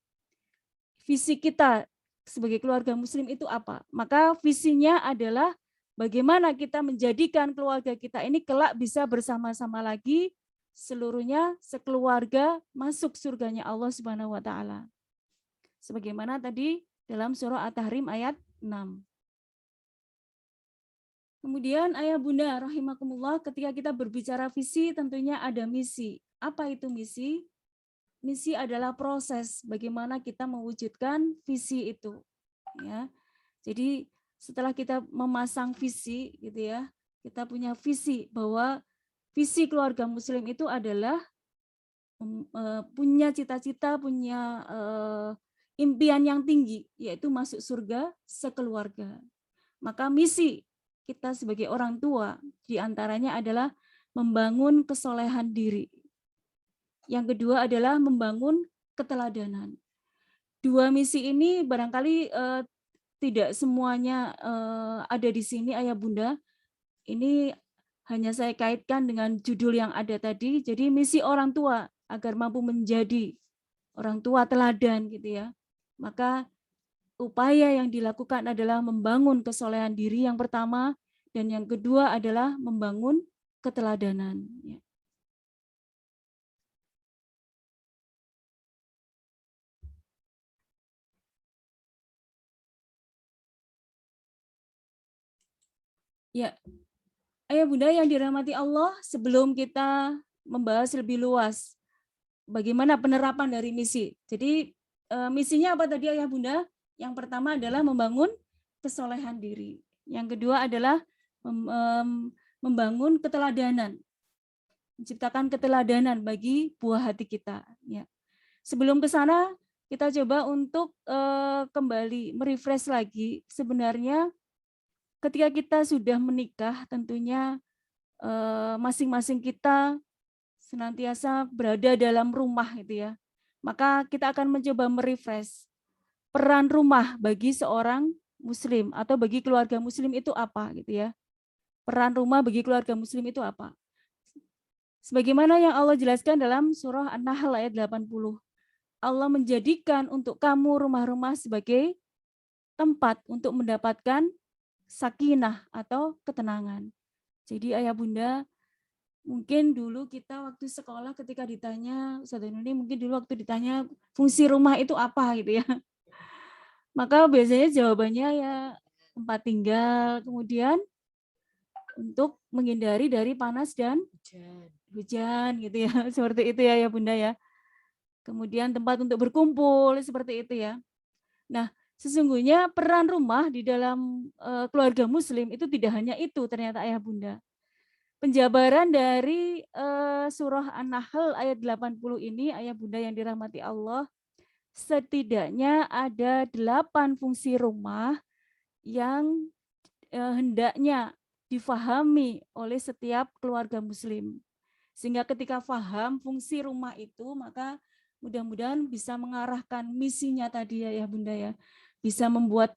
Visi kita sebagai keluarga muslim itu apa? Maka visinya adalah bagaimana kita menjadikan keluarga kita ini kelak bisa bersama-sama lagi, seluruhnya sekeluarga masuk surganya Allah Subhanahu wa taala. Sebagaimana tadi dalam surah At-Tahrim ayat 6. Kemudian ayah bunda rahimakumullah, ketika kita berbicara visi tentunya ada misi. Apa itu misi? Misi adalah proses bagaimana kita mewujudkan visi itu. Ya. Jadi setelah kita memasang visi gitu ya, kita punya visi bahwa visi keluarga muslim itu adalah punya cita-cita, punya impian yang tinggi, yaitu masuk surga sekeluarga. Maka misi kita sebagai orang tua diantaranya adalah membangun kesolehan diri. Yang kedua adalah membangun keteladanan. Dua misi ini barangkali tidak semuanya ada di sini ayah bunda. Ini hanya saya kaitkan dengan judul yang ada tadi. Jadi misi orang tua agar mampu menjadi orang tua teladan gitu ya. Maka upaya yang dilakukan adalah membangun kesolehan diri yang pertama, dan yang kedua adalah membangun keteladanan. Ya, ayah bunda yang dirahmati Allah, sebelum kita membahas lebih luas bagaimana penerapan dari misi. Jadi misinya apa tadi Ayah Bunda? Yang pertama adalah membangun kesolehan diri. Yang kedua adalah membangun keteladanan, menciptakan keteladanan bagi buah hati kita. Ya. Sebelum ke sana, kita coba untuk kembali merefresh lagi. Sebenarnya ketika kita sudah menikah, tentunya masing-masing kita senantiasa berada dalam rumah, gitu ya. Maka kita akan mencoba merefresh peran rumah bagi seorang Muslim atau bagi keluarga Muslim itu apa, gitu ya. Peran rumah bagi keluarga Muslim itu apa? Sebagaimana yang Allah jelaskan dalam surah An-Nahl ayat 80. Allah menjadikan untuk kamu rumah-rumah sebagai tempat untuk mendapatkan sakinah atau ketenangan. Jadi Ayah Bunda, mungkin dulu kita waktu sekolah ketika ditanya, Ustaz Nuni mungkin dulu waktu ditanya fungsi rumah itu apa gitu ya. Maka biasanya jawabannya ya tempat tinggal, kemudian untuk menghindari dari panas dan hujan gitu ya. Seperti itu ya Bunda ya. Kemudian tempat untuk berkumpul seperti itu ya. Nah, sesungguhnya peran rumah di dalam keluarga Muslim itu tidak hanya itu ternyata Ayah Bunda. Penjabaran dari surah An-Nahl ayat 80 ini Ayah Bunda yang dirahmati Allah, setidaknya ada 8 fungsi rumah yang hendaknya difahami oleh setiap keluarga Muslim. Sehingga ketika paham fungsi rumah itu, maka mudah-mudahan bisa mengarahkan misinya tadi ya Bunda ya. Bisa membuat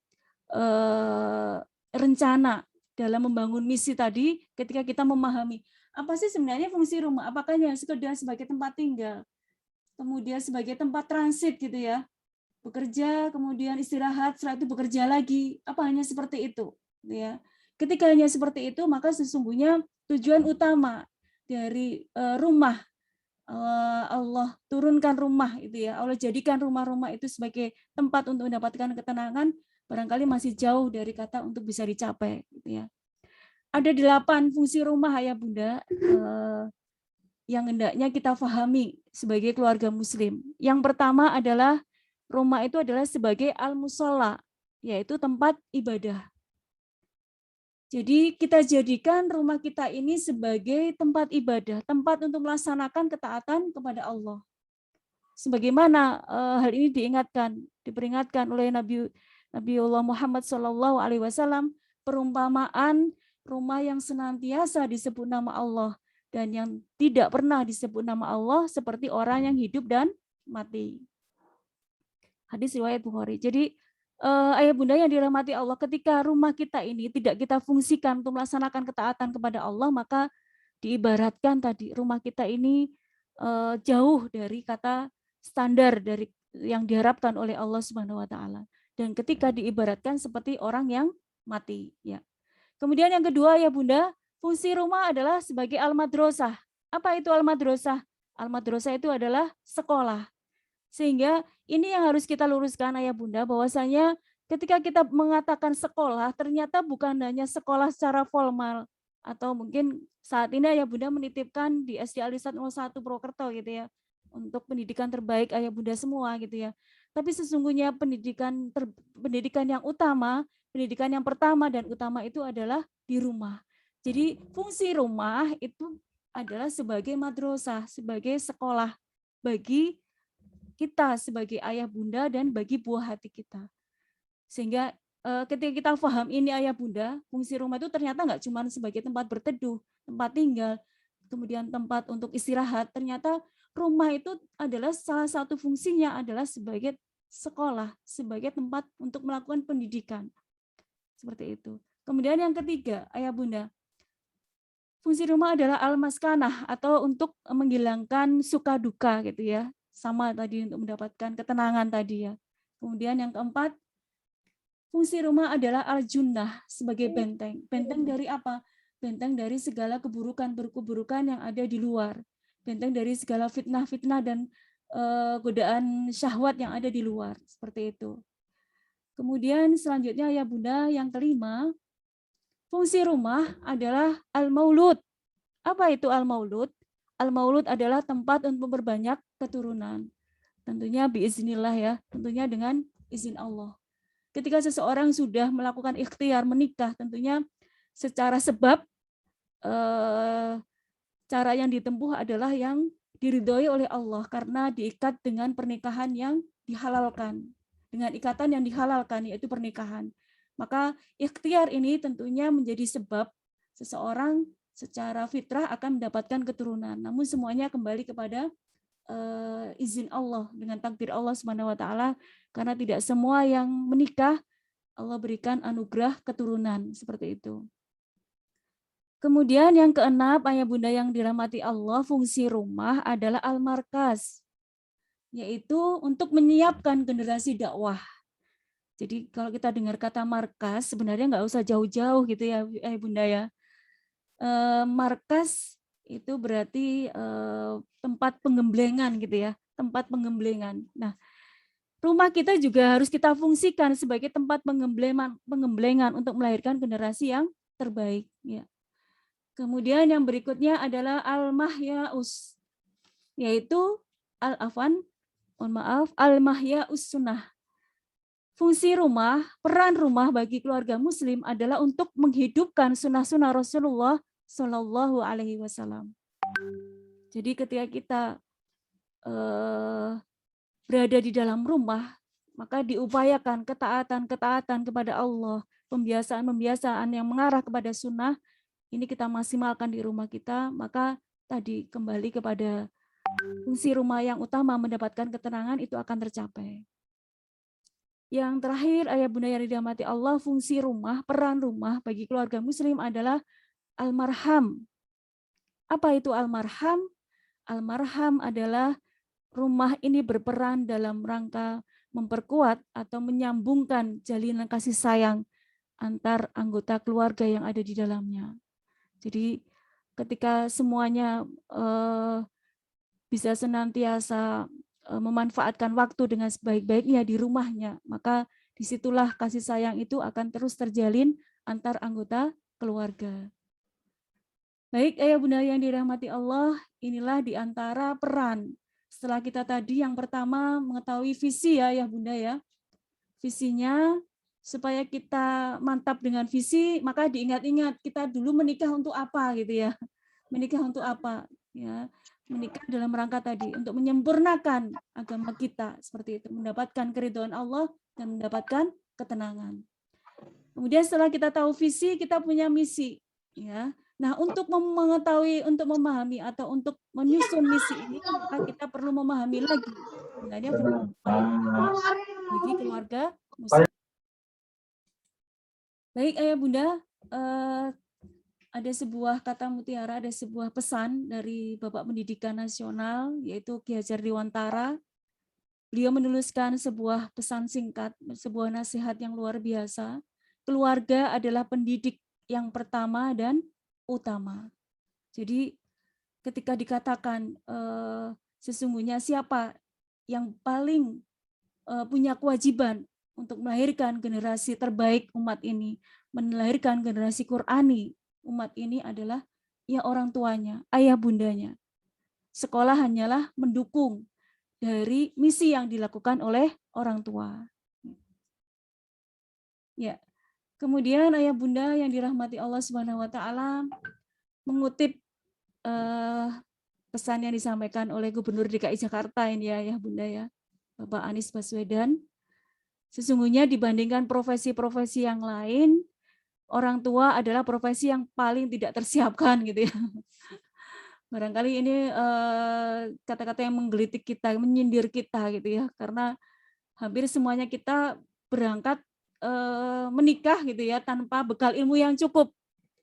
rencana dalam membangun misi tadi ketika kita memahami apa sih sebenarnya fungsi rumah. Apakah yang sekedar sebagai tempat tinggal, kemudian sebagai tempat transit gitu ya. Bekerja, kemudian istirahat, setelah itu bekerja lagi. Apa hanya seperti itu? Ya. Ketika hanya seperti itu, maka sesungguhnya tujuan utama dari rumah, Allah turunkan rumah itu ya, Allah jadikan rumah-rumah itu sebagai tempat untuk mendapatkan ketenangan, barangkali masih jauh dari kata untuk bisa dicapai. Gitu ya. Ada 8 fungsi rumah ya Bunda, yang hendaknya kita pahami sebagai keluarga Muslim. Yang pertama adalah rumah itu adalah sebagai al-musholla, yaitu tempat ibadah. Jadi kita jadikan rumah kita ini sebagai tempat ibadah, tempat untuk melaksanakan ketaatan kepada Allah. Sebagaimana hal ini diperingatkan oleh Nabiullah Muhammad SAW, perumpamaan rumah yang senantiasa disebut nama Allah dan yang tidak pernah disebut nama Allah seperti orang yang hidup dan mati. Hadis riwayat Bukhari. Jadi Ayah Bunda yang dirahmati Allah, ketika rumah kita ini tidak kita fungsikan untuk melaksanakan ketaatan kepada Allah, maka diibaratkan tadi rumah kita ini jauh dari kata standar dari yang diharapkan oleh Allah Subhanahu wa taala. Dan ketika diibaratkan seperti orang yang mati, ya. Kemudian yang kedua ya Bunda, fungsi rumah adalah sebagai al-madrasah. Apa itu al-madrasah? Al-madrasah itu adalah sekolah. Sehingga ini yang harus kita luruskan Ayah Bunda, bahwasanya ketika kita mengatakan sekolah, ternyata bukan hanya sekolah secara formal, atau mungkin saat ini Ayah Bunda menitipkan di SD Alisat 01 Purwokerto gitu ya, untuk pendidikan terbaik Ayah Bunda semua gitu ya. Tapi sesungguhnya pendidikan yang utama, pendidikan yang pertama dan utama itu adalah di rumah. Jadi fungsi rumah itu adalah sebagai madrasah, sebagai sekolah bagi kita sebagai ayah bunda dan bagi buah hati kita. Sehingga ketika kita paham ini Ayah Bunda, fungsi rumah itu ternyata nggak cuma sebagai tempat berteduh, tempat tinggal, kemudian tempat untuk istirahat. Ternyata rumah itu adalah salah satu fungsinya adalah sebagai sekolah, sebagai tempat untuk melakukan pendidikan. Seperti itu. Kemudian yang ketiga, Ayah Bunda, fungsi rumah adalah al-maskanah atau untuk menghilangkan suka duka gitu ya. Sama tadi untuk mendapatkan ketenangan tadi ya. Kemudian yang keempat, fungsi rumah adalah al-junnah sebagai benteng. Benteng dari apa? Benteng dari segala keburukan yang ada di luar. Benteng dari segala fitnah-fitnah dan godaan syahwat yang ada di luar. Seperti itu. Kemudian selanjutnya ya Bunda, yang kelima, fungsi rumah adalah al-maulud. Apa itu al-maulud? Al-maulud adalah tempat untuk memperbanyak keturunan. Tentunya biiznillah ya, tentunya dengan izin Allah. Ketika seseorang sudah melakukan ikhtiar menikah, tentunya secara sebab cara yang ditempuh adalah yang diridhoi oleh Allah karena diikat dengan pernikahan yang dihalalkan, dengan ikatan yang dihalalkan yaitu pernikahan. Maka ikhtiar ini tentunya menjadi sebab seseorang secara fitrah akan mendapatkan keturunan. Namun semuanya kembali kepada izin Allah dengan takdir Allah Subhanahu wa taala, karena tidak semua yang menikah Allah berikan anugerah keturunan seperti itu. Kemudian yang keenam, ayah bunda yang dirahmati Allah, fungsi rumah adalah al-markas, yaitu untuk menyiapkan generasi dakwah. Jadi kalau kita dengar kata markas, sebenarnya nggak usah jauh-jauh gitu ya, ayah bunda ya. Markas itu berarti tempat penggemblengan gitu ya, tempat penggemblengan. Nah, rumah kita juga harus kita fungsikan sebagai tempat penggemblengan untuk melahirkan generasi yang terbaik. Ya. Kemudian yang berikutnya adalah al-mahyaus, yaitu al-mahyaus sunnah. Fungsi rumah, peran rumah bagi keluarga Muslim adalah untuk menghidupkan sunnah-sunnah Rasulullah Shallallahu Alaihi Wasallam. Jadi ketika kita berada di dalam rumah, maka diupayakan ketaatan kepada Allah, pembiasaan yang mengarah kepada sunnah, ini kita maksimalkan di rumah kita, maka tadi kembali kepada fungsi rumah yang utama mendapatkan ketenangan itu akan tercapai. Yang terakhir, ayah bunda yang dirahmati Allah, fungsi rumah, peran rumah bagi keluarga Muslim adalah al-marham. Apa itu al-marham? Al-marham adalah rumah ini berperan dalam rangka memperkuat atau menyambungkan jalinan kasih sayang antar anggota keluarga yang ada di dalamnya. Jadi ketika semuanya bisa senantiasa memanfaatkan waktu dengan sebaik-baiknya di rumahnya, maka disitulah kasih sayang itu akan terus terjalin antar anggota keluarga. Baik, ayah bunda yang dirahmati Allah, inilah di antara peran. Setelah kita tadi yang pertama mengetahui visi ya ayah bunda ya. Visinya supaya kita mantap dengan visi, maka diingat-ingat kita dulu menikah untuk apa gitu ya. Menikah untuk apa? Ya, menikah dalam rangka tadi untuk menyempurnakan agama kita seperti itu, mendapatkan keridhaan Allah dan mendapatkan ketenangan. Kemudian setelah kita tahu visi, kita punya misi ya. Nah, untuk mengetahui, untuk memahami atau untuk menyusun misi ini, maka kita perlu memahami lagi sebenarnya bagi keluarga Muslim. Baik ayah bunda, ada sebuah kata mutiara, ada sebuah pesan dari Bapak Pendidikan Nasional, yaitu Ki Hajar Dewantara. Beliau menuliskan sebuah pesan singkat, sebuah nasihat yang luar biasa. Keluarga adalah pendidik yang pertama dan utama. Jadi ketika dikatakan sesungguhnya siapa yang paling punya kewajiban untuk melahirkan generasi terbaik umat ini, melahirkan generasi Qurani umat ini adalah ya orang tuanya, ayah bundanya. Sekolah hanyalah mendukung dari misi yang dilakukan oleh orang tua. Ya. Kemudian ayah bunda yang dirahmati Allah Subhanahu wa taala mengutip pesan yang disampaikan oleh Gubernur DKI Jakarta ini ya ayah bunda ya, Bapak Anies Baswedan. Sesungguhnya dibandingkan profesi-profesi yang lain, orang tua adalah profesi yang paling tidak tersiapkan gitu ya. Barangkali ini kata-kata yang menggelitik kita, menyindir kita gitu ya, karena hampir semuanya kita berangkat menikah gitu ya tanpa bekal ilmu yang cukup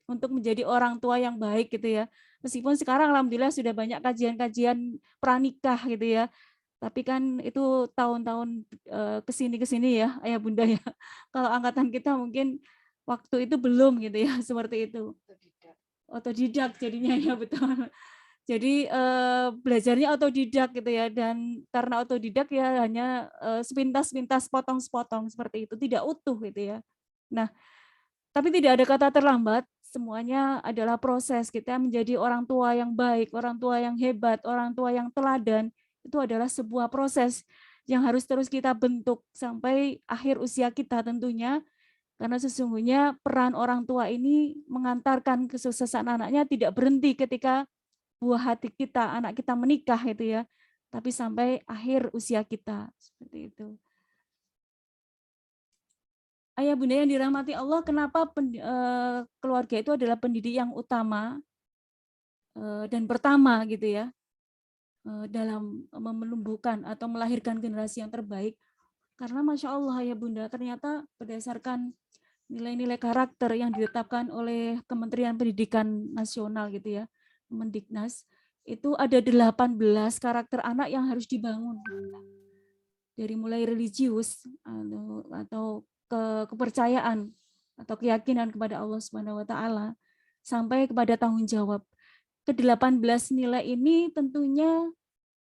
untuk menjadi orang tua yang baik gitu ya. Meskipun sekarang alhamdulillah sudah banyak kajian-kajian pranikah gitu ya. Tapi kan itu tahun-tahun kesini ya ayah bunda ya. Kalau angkatan kita mungkin waktu itu belum gitu ya, seperti itu. Otodidak jadinya ya betul. Jadi belajarnya otodidak gitu ya, dan karena otodidak ya hanya sepintas-pintas potong-sepotong seperti itu, tidak utuh gitu ya. Nah, tapi tidak ada kata terlambat, semuanya adalah proses kita menjadi orang tua yang baik, orang tua yang hebat, orang tua yang teladan. Itu adalah sebuah proses yang harus terus kita bentuk sampai akhir usia kita tentunya, karena sesungguhnya peran orang tua ini mengantarkan kesuksesan anaknya tidak berhenti ketika buah hati kita, anak kita menikah itu ya, tapi sampai akhir usia kita, seperti itu. Ayah bunda yang dirahmati Allah, kenapa keluarga itu adalah pendidik yang utama dan pertama gitu ya, dalam menumbuhkan atau melahirkan generasi yang terbaik. Karena Masya Allah ya bunda, ternyata berdasarkan nilai-nilai karakter yang ditetapkan oleh Kementerian Pendidikan Nasional gitu ya, Mendiknas, itu ada 18 karakter anak yang harus dibangun. Dari mulai religius atau kepercayaan atau keyakinan kepada Allah Subhanahu wa taala sampai kepada tanggung jawab. Ke-18 nilai ini tentunya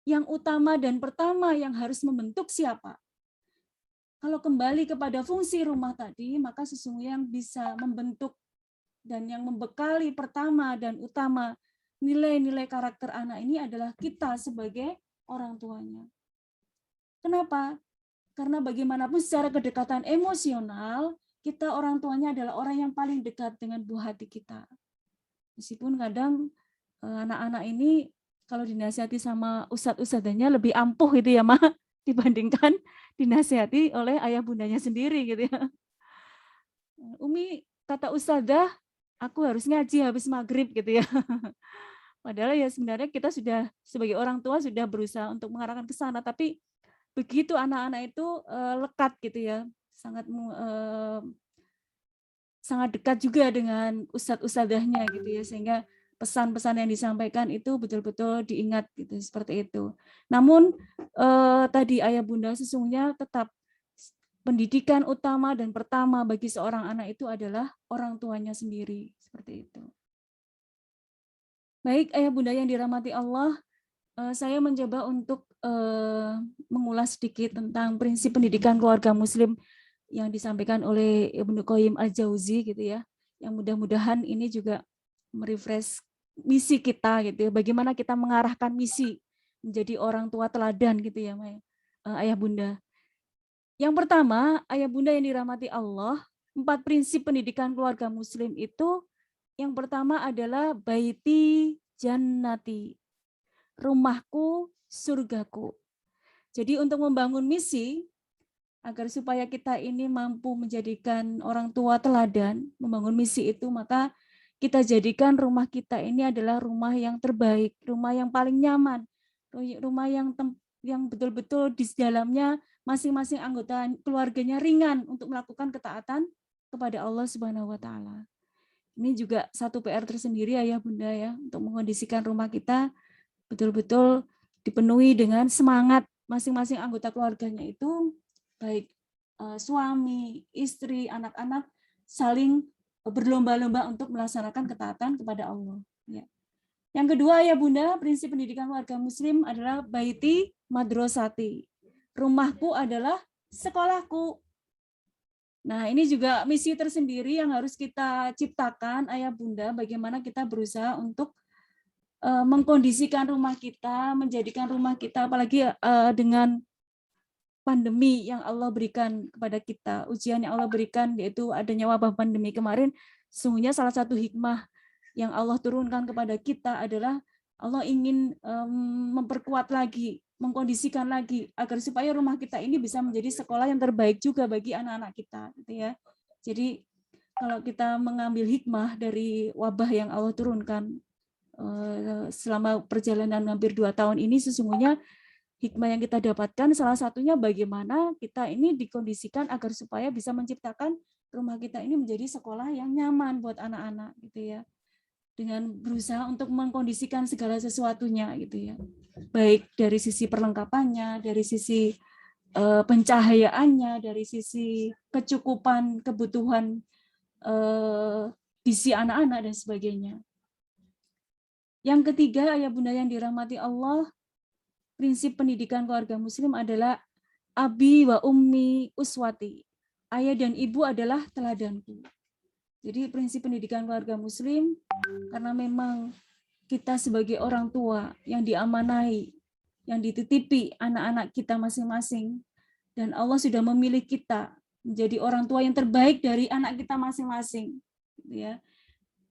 yang utama dan pertama yang harus membentuk siapa? Kalau kembali kepada fungsi rumah tadi, maka sesungguhnya yang bisa membentuk dan yang membekali pertama dan utama nilai-nilai karakter anak ini adalah kita sebagai orang tuanya. Kenapa? Karena bagaimanapun secara kedekatan emosional, kita orang tuanya adalah orang yang paling dekat dengan buah hati kita. Meskipun kadang anak-anak ini kalau dinasihati sama ustadz-ustadzanya lebih ampuh itu ya, Ma, dibandingkan dinasihati oleh ayah bundanya sendiri gitu ya. Umi, kata ustadzah, aku harus ngaji habis maghrib gitu ya. Padahal ya sebenarnya kita sudah sebagai orang tua sudah berusaha untuk mengarahkan ke sana, tapi begitu anak-anak itu lekat gitu ya, sangat dekat juga dengan ustadz-ustadzahnya gitu ya, sehingga pesan-pesan yang disampaikan itu betul-betul diingat gitu, seperti itu. Namun tadi ayah bunda sesungguhnya tetap pendidikan utama dan pertama bagi seorang anak itu adalah orang tuanya sendiri, seperti itu. Baik ayah bunda yang dirahmati Allah, saya mencoba untuk mengulas sedikit tentang prinsip pendidikan keluarga Muslim yang disampaikan oleh Ibnu Qayyim Al-Jauzi gitu ya. Yang mudah-mudahan ini juga merefresh misi kita gitu ya. Bagaimana kita mengarahkan misi menjadi orang tua teladan gitu ya, ayah bunda. Yang pertama, ayah bunda yang dirahmati Allah, 4 prinsip pendidikan keluarga Muslim itu yang pertama adalah baiti jannati, rumahku, surgaku. Jadi untuk membangun misi, agar supaya kita ini mampu menjadikan orang tua teladan, membangun misi itu, maka kita jadikan rumah kita ini adalah rumah yang terbaik, rumah yang paling nyaman, rumah yang betul-betul di dalamnya masing-masing anggota keluarganya ringan untuk melakukan ketaatan kepada Allah Subhanahu wa taala. Ini juga satu PR tersendiri ayah bunda ya, untuk mengondisikan rumah kita betul-betul dipenuhi dengan semangat masing-masing anggota keluarganya itu, baik suami, istri, anak-anak saling berlomba-lomba untuk melaksanakan ketaatan kepada Allah. Ya. Yang kedua ya bunda, prinsip pendidikan warga Muslim adalah baiti madrasati. Rumahku adalah sekolahku. Nah ini juga misi tersendiri yang harus kita ciptakan ayah bunda, bagaimana kita berusaha untuk mengkondisikan rumah kita, menjadikan rumah kita, apalagi dengan pandemi yang Allah berikan kepada kita, ujian yang Allah berikan, yaitu adanya wabah pandemi kemarin. Sesungguhnya salah satu hikmah yang Allah turunkan kepada kita adalah Allah ingin memperkuat lagi, mengkondisikan lagi, agar supaya rumah kita ini bisa menjadi sekolah yang terbaik juga bagi anak-anak kita, gitu ya. Jadi kalau kita mengambil hikmah dari wabah yang Allah turunkan selama perjalanan hampir 2 tahun ini, sesungguhnya hikmah yang kita dapatkan salah satunya bagaimana kita ini dikondisikan agar supaya bisa menciptakan rumah kita ini menjadi sekolah yang nyaman buat anak-anak gitu ya, dengan berusaha untuk mengkondisikan segala sesuatunya gitu ya, baik dari sisi perlengkapannya, dari sisi pencahayaannya, dari sisi kecukupan kebutuhan gizi anak-anak dan sebagainya. Yang ketiga, ayah bunda yang dirahmati Allah, prinsip pendidikan keluarga Muslim adalah abi wa ummi uswati. Ayah dan ibu adalah teladanku. Jadi prinsip pendidikan keluarga Muslim, karena memang kita sebagai orang tua yang diamanai yang dititipi anak-anak kita masing-masing. Dan Allah sudah memilih kita menjadi orang tua yang terbaik dari anak kita masing-masing. Gitu ya.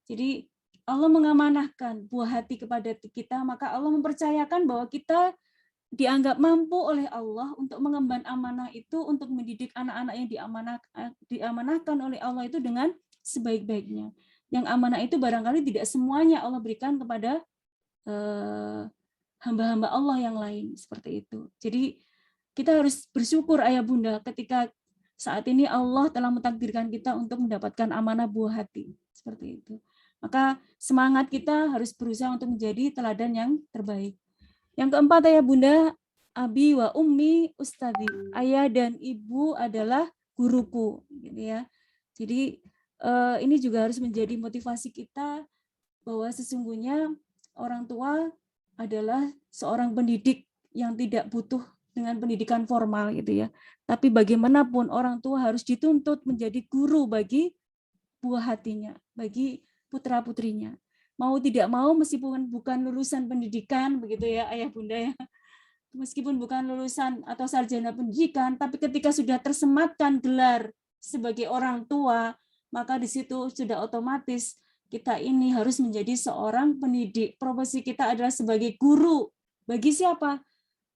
Jadi Allah mengamanahkan buah hati kepada kita, maka Allah mempercayakan bahwa kita dianggap mampu oleh Allah untuk mengemban amanah itu, untuk mendidik anak-anak yang diamanahkan oleh Allah itu dengan sebaik-baiknya. Yang amanah itu barangkali tidak semuanya Allah berikan kepada hamba-hamba Allah yang lain, seperti itu. Jadi kita harus bersyukur ayah bunda ketika saat ini Allah telah mentakdirkan kita untuk mendapatkan amanah buah hati, seperti itu. Maka semangat kita harus berusaha untuk menjadi teladan yang terbaik. Yang keempat ayah bunda, abi wa ummi ustadi. Ayah dan ibu adalah guruku, gitu ya. Jadi ini juga harus menjadi motivasi kita bahwa sesungguhnya orang tua adalah seorang pendidik yang tidak butuh dengan pendidikan formal, gitu ya. Tapi bagaimanapun orang tua harus dituntut menjadi guru bagi buah hatinya, bagi putra-putrinya. Mau tidak mau, meskipun bukan lulusan pendidikan, begitu ya ayah bunda ya, meskipun bukan lulusan atau sarjana pendidikan, tapi ketika sudah tersematkan gelar sebagai orang tua, maka di situ sudah otomatis kita ini harus menjadi seorang pendidik. Profesi kita adalah sebagai guru. Bagi siapa?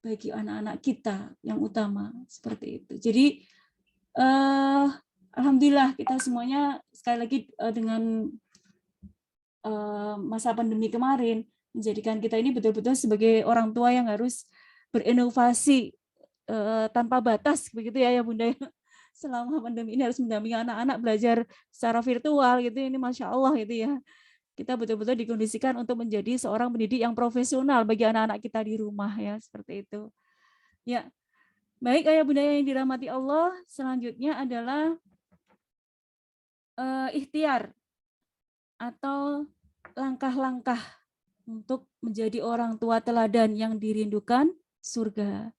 Bagi anak-anak kita yang utama, seperti itu. Jadi alhamdulillah kita semuanya sekali lagi dengan masa pandemi kemarin menjadikan kita ini betul-betul sebagai orang tua yang harus berinovasi tanpa batas, begitu ya bunda ya. Selama pandemi ini harus mendampingi anak-anak belajar secara virtual gitu, ini masya Allah gitu ya. Kita betul-betul dikondisikan untuk menjadi seorang pendidik yang profesional bagi anak-anak kita di rumah ya, seperti itu. Ya, baik ayah bunda yang dirahmati Allah, selanjutnya adalah ikhtiar atau langkah-langkah untuk menjadi orang tua teladan yang dirindukan surga.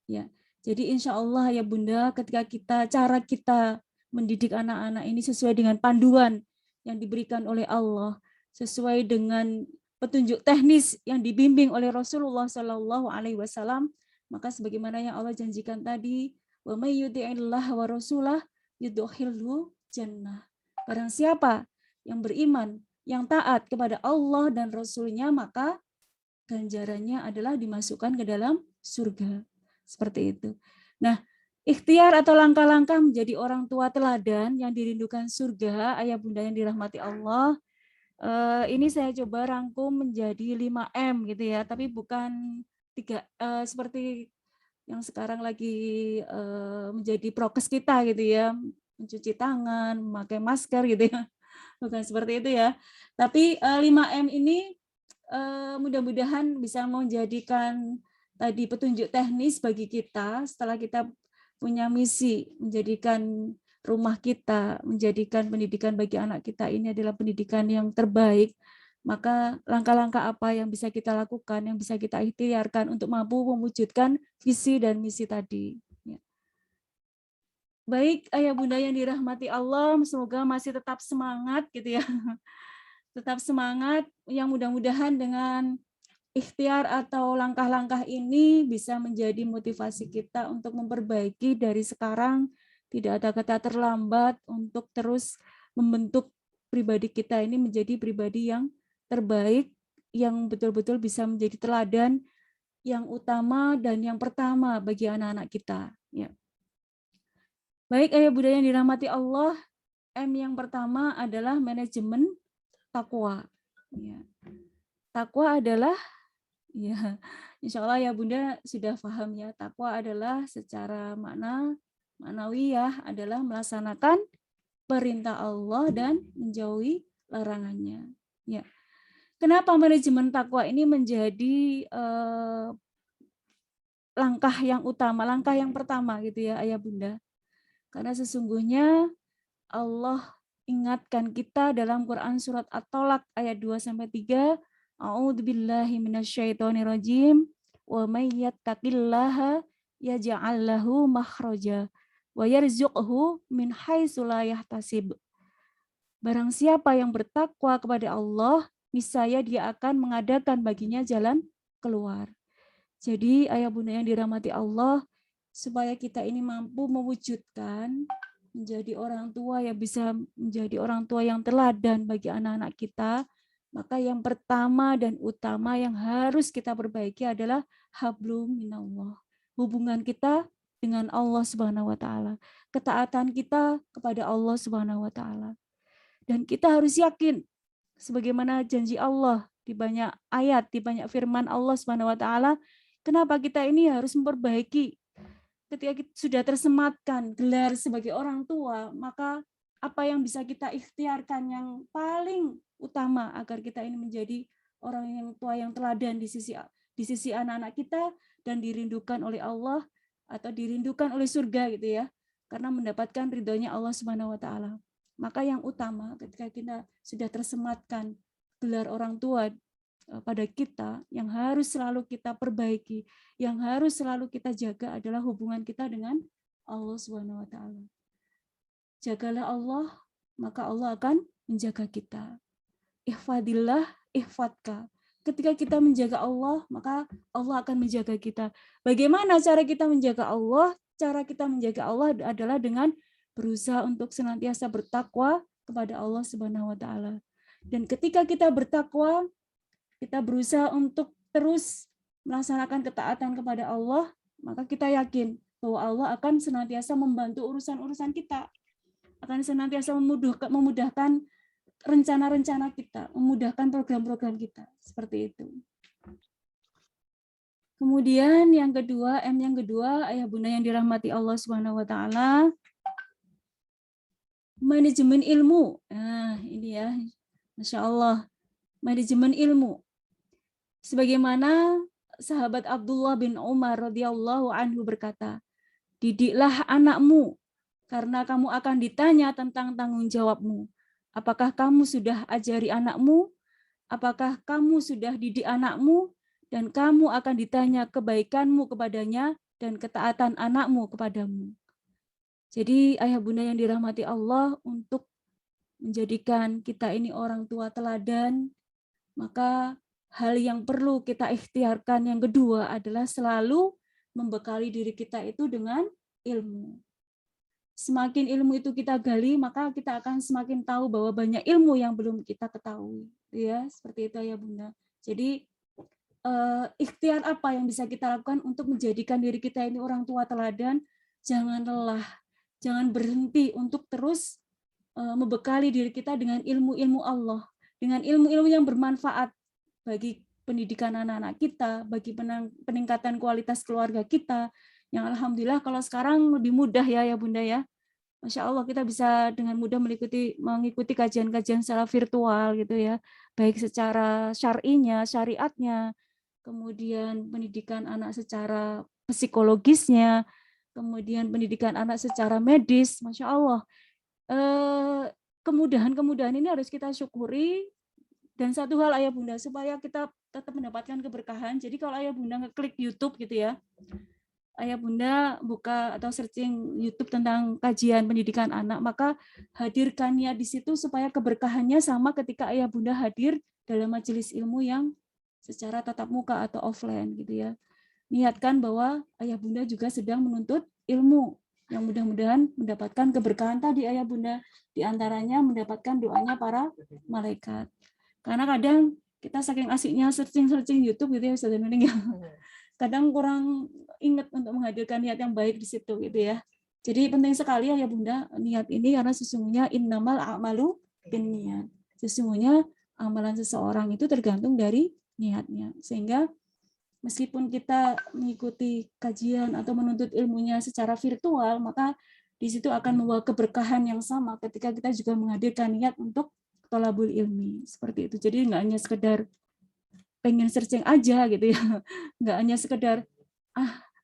Ya, jadi insya Allah ya bunda, ketika cara kita mendidik anak-anak ini sesuai dengan panduan yang diberikan oleh Allah, sesuai dengan petunjuk teknis yang dibimbing oleh Rasulullah Shallallahu Alaihi Wasallam, maka sebagaimana yang Allah janjikan tadi, wa may yuti'illah wa rasulah yudkhilhu jannah. Barang siapa yang beriman, yang taat kepada Allah dan Rasul-Nya, maka ganjarannya adalah dimasukkan ke dalam surga. Seperti itu. Nah, ikhtiar atau langkah-langkah menjadi orang tua teladan yang dirindukan surga, ayah bunda yang dirahmati Allah, ini saya coba rangkum menjadi 5M gitu ya, tapi bukan 3 seperti yang sekarang lagi menjadi prokes kita gitu ya, mencuci tangan, memakai masker gitu ya. Bukan seperti itu ya. Tapi 5M ini mudah-mudahan bisa menjadikan tadi petunjuk teknis bagi kita setelah kita punya misi menjadikan rumah kita, menjadikan pendidikan bagi anak kita ini adalah pendidikan yang terbaik. Maka langkah-langkah apa yang bisa kita lakukan, yang bisa kita ikhtiarkan untuk mampu mewujudkan visi dan misi tadi. Baik ayah bunda yang dirahmati Allah, semoga masih tetap semangat gitu ya. Tetap semangat, yang mudah-mudahan dengan ikhtiar atau langkah-langkah ini bisa menjadi motivasi kita untuk memperbaiki dari sekarang. Tidak ada kata terlambat untuk terus membentuk pribadi kita ini menjadi pribadi yang terbaik, yang betul-betul bisa menjadi teladan yang utama dan yang pertama bagi anak-anak kita. Ya. Baik ayah bunda yang dirahmati Allah, M yang pertama adalah manajemen takwa. Ya. Takwa adalah, ya, insya Allah ya bunda sudah paham ya, takwa adalah secara maknawiyah adalah melaksanakan perintah Allah dan menjauhi larangannya. Ya. Kenapa manajemen takwa ini menjadi langkah yang utama, langkah yang pertama gitu ya ayah bunda? Karena sesungguhnya Allah ingatkan kita dalam Quran surat At-Tolak ayat 2-3, A'udzubillahi minasyaitonirrajim, wa may yattaqillaha yaj'al lahu makhraja wa yarzuqhu min haitsu la yahtasib. Barang siapa yang bertakwa kepada Allah, niscaya dia akan mengadakan baginya jalan keluar. Jadi ayah bunda yang dirahmati Allah, supaya kita ini mampu mewujudkan menjadi orang tua yang bisa menjadi orang tua yang teladan bagi anak-anak kita, maka yang pertama dan utama yang harus kita perbaiki adalah hablum minallah. Hubungan kita dengan Allah Subhanahu wa taala, ketaatan kita kepada Allah Subhanahu wa taala. Dan kita harus yakin sebagaimana janji Allah di banyak ayat, di banyak firman Allah Subhanahu wa taala, kenapa kita ini harus memperbaiki ketika kita sudah tersematkan gelar sebagai orang tua, maka apa yang bisa kita ikhtiarkan yang paling utama agar kita ini menjadi orang yang tua yang teladan di sisi anak-anak kita dan dirindukan oleh Allah atau dirindukan oleh surga gitu ya, karena mendapatkan ridhonya Allah Subhanahu wa taala. Maka yang utama ketika kita sudah tersematkan gelar orang tua pada kita, yang harus selalu kita perbaiki, yang harus selalu kita jaga adalah hubungan kita dengan Allah Subhanahu wa taala. Jagalah Allah, maka Allah akan menjaga kita. Ihfadillah, ihfadka. Ketika kita menjaga Allah, maka Allah akan menjaga kita. Bagaimana cara kita menjaga Allah? Cara kita menjaga Allah adalah dengan berusaha untuk senantiasa bertakwa kepada Allah Subhanahu wa taala. Dan ketika kita bertakwa, kita berusaha untuk terus melaksanakan ketaatan kepada Allah, maka kita yakin bahwa Allah akan senantiasa membantu urusan-urusan kita, akan senantiasa memudahkan rencana-rencana kita, memudahkan program-program kita, seperti itu. Kemudian yang kedua, yang kedua, ayah bunda yang dirahmati Allah Subhanahu wa taala, manajemen ilmu. Nah, ini ya, Masya Allah, manajemen ilmu. Sebagaimana sahabat Abdullah bin Umar radhiyallahu anhu berkata, didiklah anakmu karena kamu akan ditanya tentang tanggung jawabmu. Apakah kamu sudah ajari anakmu? Apakah kamu sudah didik anakmu? Dan kamu akan ditanya kebaikanmu kepadanya dan ketaatan anakmu kepadamu. Jadi ayah bunda yang dirahmati Allah, untuk menjadikan kita ini orang tua teladan, maka hal yang perlu kita ikhtiarkan yang kedua adalah selalu membekali diri kita itu dengan ilmu. Semakin ilmu itu kita gali, maka kita akan semakin tahu bahwa banyak ilmu yang belum kita ketahui. Ya, seperti itu ya Bunda. Jadi ikhtiar apa yang bisa kita lakukan untuk menjadikan diri kita ini orang tua teladan? Jangan lelah, jangan berhenti untuk terus membekali diri kita dengan ilmu-ilmu Allah, dengan ilmu-ilmu yang bermanfaat bagi pendidikan anak-anak kita, bagi peningkatan kualitas keluarga kita, yang alhamdulillah kalau sekarang lebih mudah ya Bunda ya. Masya Allah kita bisa dengan mudah mengikuti kajian-kajian secara virtual gitu ya, baik secara syar'inya, syariatnya, kemudian pendidikan anak secara psikologisnya, kemudian pendidikan anak secara medis, Masya Allah. Kemudahan-kemudahan ini harus kita syukuri. Dan satu hal ayah bunda, supaya kita tetap mendapatkan keberkahan, jadi kalau ayah bunda ngeklik YouTube gitu ya, ayah bunda buka atau searching YouTube tentang kajian pendidikan anak, maka hadirkan niat di situ supaya keberkahannya sama ketika ayah bunda hadir dalam majelis ilmu yang secara tatap muka atau offline gitu ya. Niatkan bahwa ayah bunda juga sedang menuntut ilmu, yang mudah-mudahan mendapatkan keberkahan tadi ayah bunda, diantaranya mendapatkan doanya para malaikat. Karena kadang kita saking asiknya searching YouTube gitu ya Ustaz Nuning ya. Kadang kurang ingat untuk menghadirkan niat yang baik di situ gitu ya. Jadi penting sekali ya Bunda niat ini, karena sesungguhnya innamal a'malu binniyat. Sesungguhnya amalan seseorang itu tergantung dari niatnya. Sehingga meskipun kita mengikuti kajian atau menuntut ilmunya secara virtual, maka di situ akan membawa keberkahan yang sama ketika kita juga menghadirkan niat untuk tolabul ilmi, seperti itu. Jadi nggak hanya sekedar pengen searching aja gitu ya, nggak hanya sekedar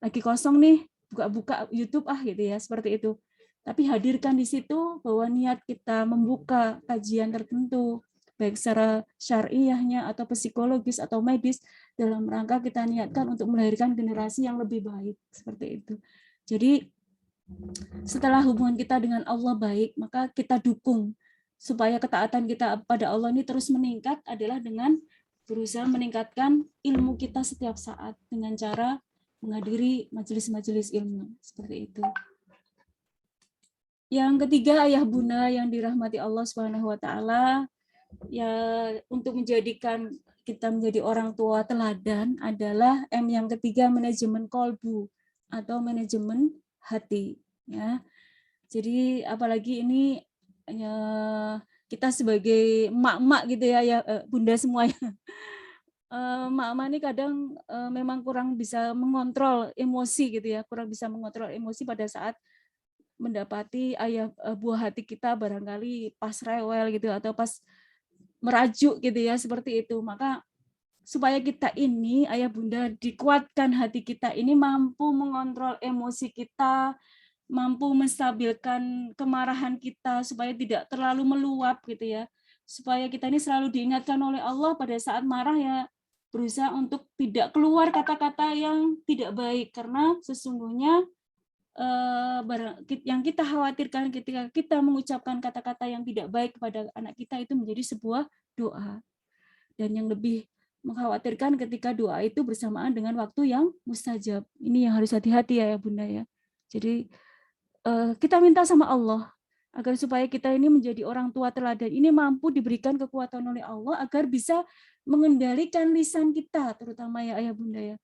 lagi kosong nih buka-buka YouTube gitu ya, seperti itu. Tapi hadirkan di situ bahwa niat kita membuka kajian tertentu, baik secara syariahnya atau psikologis atau medis, dalam rangka kita niatkan untuk melahirkan generasi yang lebih baik, seperti itu. Jadi setelah hubungan kita dengan Allah baik, maka kita dukung supaya ketaatan kita pada Allah ini terus meningkat adalah dengan berusaha meningkatkan ilmu kita setiap saat dengan cara menghadiri majelis-majelis ilmu seperti itu. Yang ketiga, ayah bunda yang dirahmati Allah Subhanahu wa taala, ya untuk menjadikan kita menjadi orang tua teladan adalah yang ketiga, manajemen kolbu atau manajemen hati, ya. Jadi apalagi ini ya, kita sebagai emak-emak gitu ya, bunda semuanya. Emak-emak ini kadang memang kurang bisa mengontrol emosi gitu ya, kurang bisa mengontrol emosi pada saat mendapati buah hati kita barangkali pas rewel gitu atau pas merajuk gitu ya, seperti itu. Maka supaya kita ini, ayah bunda, dikuatkan hati kita ini mampu mengontrol emosi kita, mampu menstabilkan kemarahan kita supaya tidak terlalu meluap gitu ya. Supaya kita ini selalu diingatkan oleh Allah pada saat marah ya, berusaha untuk tidak keluar kata-kata yang tidak baik, karena sesungguhnya yang kita khawatirkan ketika kita mengucapkan kata-kata yang tidak baik kepada anak kita itu menjadi sebuah doa. Dan yang lebih mengkhawatirkan ketika doa itu bersamaan dengan waktu yang mustajab. Ini yang harus hati-hati ya bunda ya. Jadi kita minta sama Allah agar supaya kita ini menjadi orang tua teladan ini mampu diberikan kekuatan oleh Allah agar bisa mengendalikan lisan kita, terutama ya ayah bunda ya,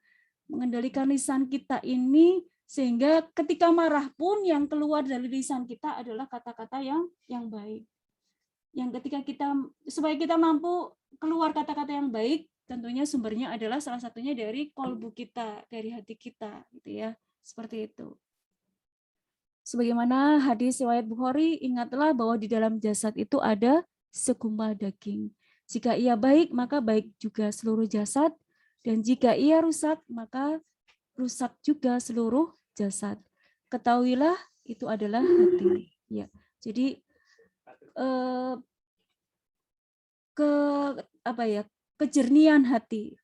mengendalikan lisan kita ini sehingga ketika marah pun yang keluar dari lisan kita adalah kata-kata yang baik. Yang ketika supaya kita mampu keluar kata-kata yang baik, tentunya sumbernya adalah salah satunya dari kolbu kita, dari hati kita, gitu ya, seperti itu. Sebagaimana hadis riwayat Bukhari, ingatlah bahwa di dalam jasad itu ada segumpal daging. Jika ia baik, maka baik juga seluruh jasad, dan jika ia rusak, maka rusak juga seluruh jasad. Ketahuilah itu adalah hati. Ya, jadi kejernihan hati,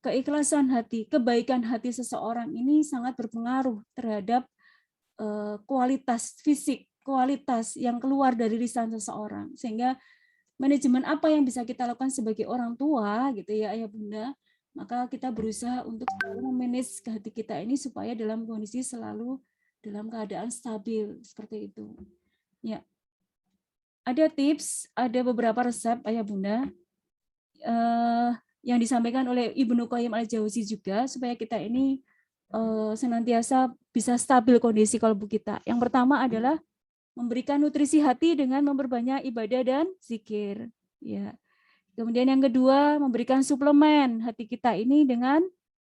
keikhlasan hati, kebaikan hati seseorang ini sangat berpengaruh terhadap kualitas fisik, kualitas yang keluar dari lisan seseorang. Sehingga manajemen apa yang bisa kita lakukan sebagai orang tua, gitu ya ayah bunda, maka kita berusaha untuk selalu memanage hati kita ini supaya dalam kondisi selalu dalam keadaan stabil seperti itu. Ya, ada tips, ada beberapa resep ayah bunda yang disampaikan oleh Ibnu Qayyim al-Jauzi juga supaya kita ini senantiasa bisa stabil kondisi kalbu kita. Yang pertama adalah memberikan nutrisi hati dengan memperbanyak ibadah dan zikir. Ya. Kemudian yang kedua, memberikan suplemen hati kita ini dengan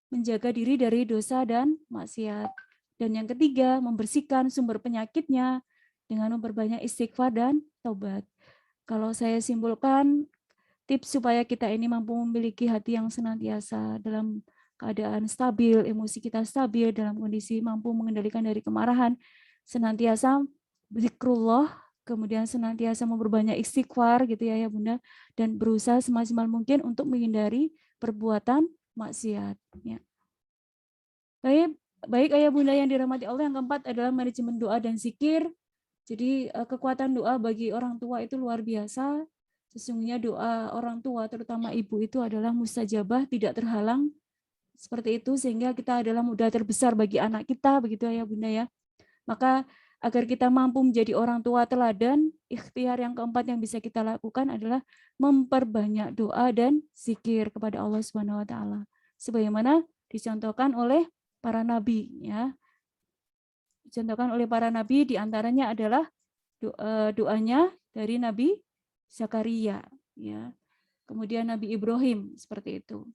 menjaga diri dari dosa dan maksiat. Dan yang ketiga, membersihkan sumber penyakitnya dengan memperbanyak istighfar dan taubat. Kalau saya simpulkan, tips supaya kita ini mampu memiliki hati yang senantiasa dalam keadaan stabil, emosi kita stabil, dalam kondisi mampu mengendalikan dari kemarahan, senantiasa zikrullah, kemudian senantiasa memperbanyak istighfar gitu ya bunda, dan berusaha semaksimal mungkin untuk menghindari perbuatan maksiat. Ya. Baik ayah bunda yang dirahmati Allah, yang keempat adalah manajemen doa dan zikir. Jadi kekuatan doa bagi orang tua itu luar biasa. Sesungguhnya doa orang tua, terutama ibu itu adalah mustajabah, tidak terhalang. Seperti itu, sehingga kita adalah modal terbesar bagi anak kita, begitu ya bunda ya. Maka agar kita mampu menjadi orang tua teladan, ikhtiar yang keempat yang bisa kita lakukan adalah memperbanyak doa dan zikir kepada Allah Subhanahu wa taala. Sebagaimana dicontohkan oleh para nabi ya. Dicontohkan oleh para nabi, diantaranya adalah doanya dari Nabi Zakaria ya. Kemudian Nabi Ibrahim seperti itu.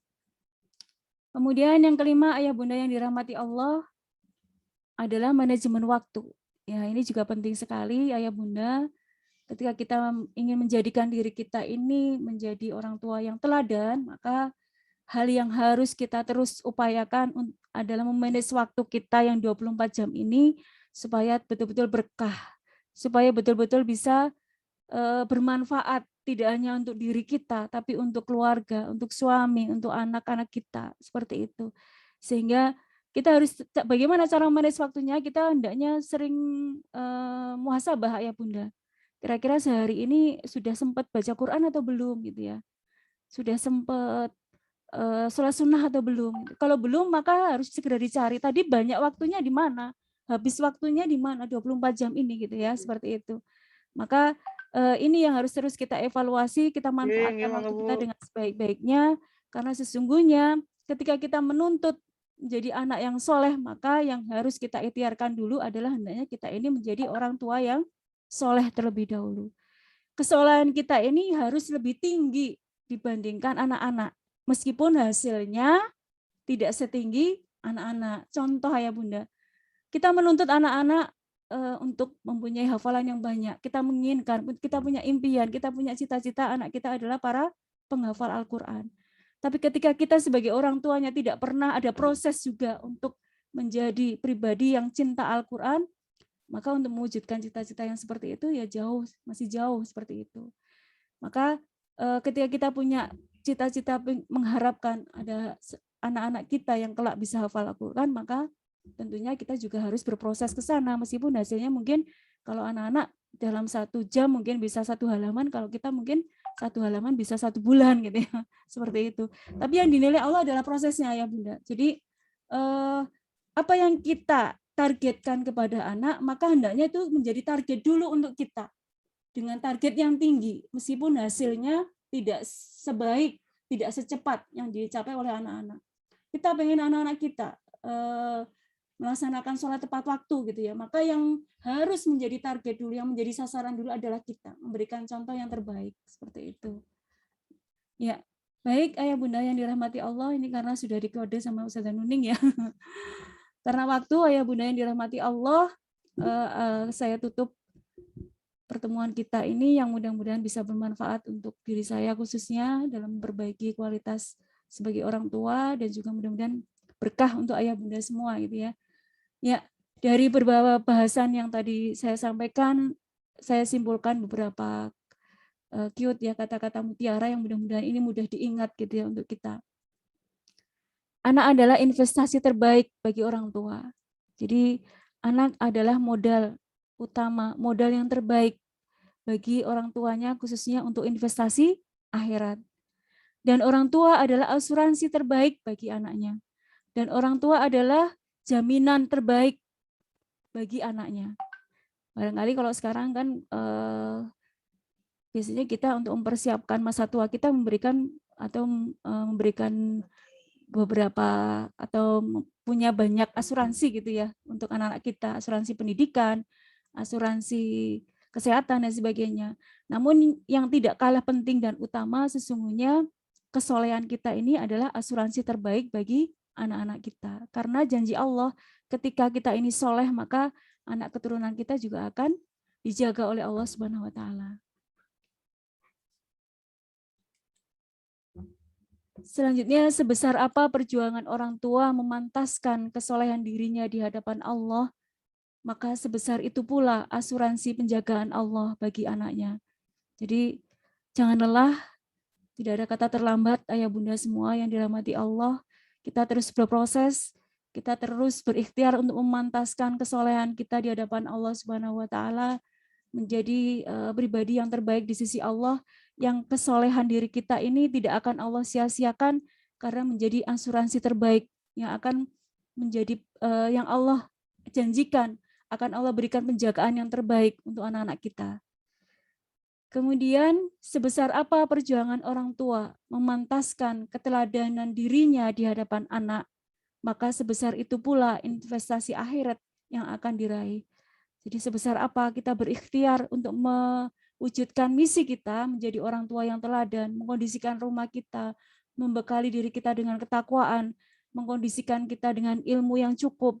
Kemudian yang kelima ayah bunda yang dirahmati Allah adalah manajemen waktu. Ya, ini juga penting sekali ayah bunda. Ketika kita ingin menjadikan diri kita ini menjadi orang tua yang teladan, maka hal yang harus kita terus upayakan adalah memanage waktu kita yang 24 jam ini supaya betul-betul berkah, supaya betul-betul bisa bermanfaat tidak hanya untuk diri kita, tapi untuk keluarga, untuk suami, untuk anak-anak kita, seperti itu. Sehingga kita harus bagaimana cara manage waktunya, kita hendaknya sering muhasabah ya bunda. Kira-kira sehari ini sudah sempat baca Quran atau belum gitu ya. sudah sempat sholat sunnah atau belum. Kalau belum maka harus segera dicari. Tadi banyak waktunya di mana? Habis waktunya di mana? 24 jam ini gitu ya, seperti itu. Maka ini yang harus terus kita evaluasi, kita manfaatkan waktu kita dengan sebaik-baiknya, karena sesungguhnya ketika kita menuntut menjadi anak yang soleh, maka yang harus kita ikhtiarkan dulu adalah hendaknya kita ini menjadi orang tua yang soleh terlebih dahulu. Kesolehan kita ini harus lebih tinggi dibandingkan anak-anak, meskipun hasilnya tidak setinggi anak-anak. Contoh ya Bunda, kita menuntut anak-anak untuk mempunyai hafalan yang banyak. Kita menginginkan, kita punya impian, kita punya cita-cita anak kita adalah para penghafal Al-Quran. Tapi ketika kita sebagai orang tuanya tidak pernah ada proses juga untuk menjadi pribadi yang cinta Al-Quran, maka untuk mewujudkan cita-cita yang seperti itu ya masih jauh seperti itu. Maka ketika kita punya cita-cita mengharapkan ada anak-anak kita yang kelak bisa hafal Al-Quran, maka tentunya kita juga harus berproses ke sana, meskipun hasilnya mungkin kalau anak-anak dalam 1 jam mungkin bisa 1 halaman, kalau kita mungkin 1 halaman bisa 1 bulan gitu ya, seperti itu. Tapi yang dinilai Allah adalah prosesnya ya Bunda. Jadi apa yang kita targetkan kepada anak, maka hendaknya itu menjadi target dulu untuk kita dengan target yang tinggi, meskipun hasilnya tidak sebaik, tidak secepat yang dicapai oleh anak-anak. Kita pengen anak-anak kita melaksanakan sholat tepat waktu gitu ya, maka yang harus menjadi target dulu, yang menjadi sasaran dulu adalah kita, memberikan contoh yang terbaik seperti itu. Ya, baik Ayah Bunda yang dirahmati Allah, ini karena sudah dikode sama Ustazah Nuning ya. Karena waktu Ayah Bunda yang dirahmati Allah, saya tutup pertemuan kita ini yang mudah-mudahan bisa bermanfaat untuk diri saya khususnya dalam memperbaiki kualitas sebagai orang tua, dan juga mudah-mudahan berkah untuk Ayah Bunda semua gitu ya. Ya, dari beberapa bahasan yang tadi saya sampaikan, saya simpulkan beberapa cute ya, kata-kata mutiara yang mudah-mudahan ini mudah diingat gitu ya untuk kita. Anak adalah investasi terbaik bagi orang tua. Jadi anak adalah modal utama, modal yang terbaik bagi orang tuanya, khususnya untuk investasi akhirat. Dan orang tua adalah asuransi terbaik bagi anaknya. Dan orang tua adalah jaminan terbaik bagi anaknya. Barangkali kalau sekarang kan biasanya kita untuk mempersiapkan masa tua kita memberikan beberapa atau punya banyak asuransi gitu ya untuk anak-anak kita, asuransi pendidikan, asuransi kesehatan dan sebagainya. Namun yang tidak kalah penting dan utama sesungguhnya kesolehan kita ini adalah asuransi terbaik bagi anak-anak kita. Karena janji Allah ketika kita ini soleh maka anak keturunan kita juga akan dijaga oleh Allah Subhanahu wa taala. Selanjutnya, sebesar apa perjuangan orang tua memantaskan kesolehan dirinya di hadapan Allah, maka sebesar itu pula asuransi penjagaan Allah bagi anaknya. Jadi jangan lelah, tidak ada kata terlambat Ayah Bunda semua yang dirahmati Allah. Kita terus berproses, kita terus berikhtiar untuk memantaskan kesolehan kita di hadapan Allah Subhanahu wa taala, menjadi pribadi yang terbaik di sisi Allah, yang kesolehan diri kita ini tidak akan Allah sia-siakan karena menjadi asuransi terbaik yang akan menjadi yang Allah janjikan akan Allah berikan penjagaan yang terbaik untuk anak-anak kita. Kemudian sebesar apa perjuangan orang tua memantaskan keteladanan dirinya di hadapan anak, maka sebesar itu pula investasi akhirat yang akan diraih. Jadi sebesar apa kita berikhtiar untuk mewujudkan misi kita menjadi orang tua yang teladan, mengkondisikan rumah kita, membekali diri kita dengan ketakwaan, mengkondisikan kita dengan ilmu yang cukup,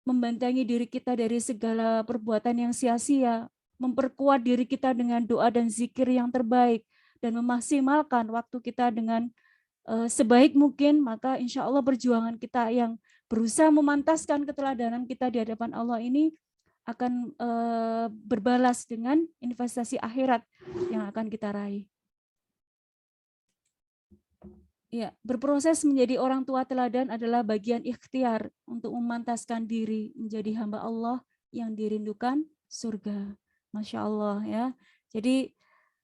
membentengi diri kita dari segala perbuatan yang sia-sia, memperkuat diri kita dengan doa dan zikir yang terbaik, dan memaksimalkan waktu kita dengan sebaik mungkin, maka insya Allah perjuangan kita yang berusaha memantaskan keteladanan kita di hadapan Allah ini akan berbalas dengan investasi akhirat yang akan kita raih. Ya, berproses menjadi orang tua teladan adalah bagian ikhtiar untuk memantaskan diri menjadi hamba Allah yang dirindukan surga. Masya Allah ya. Jadi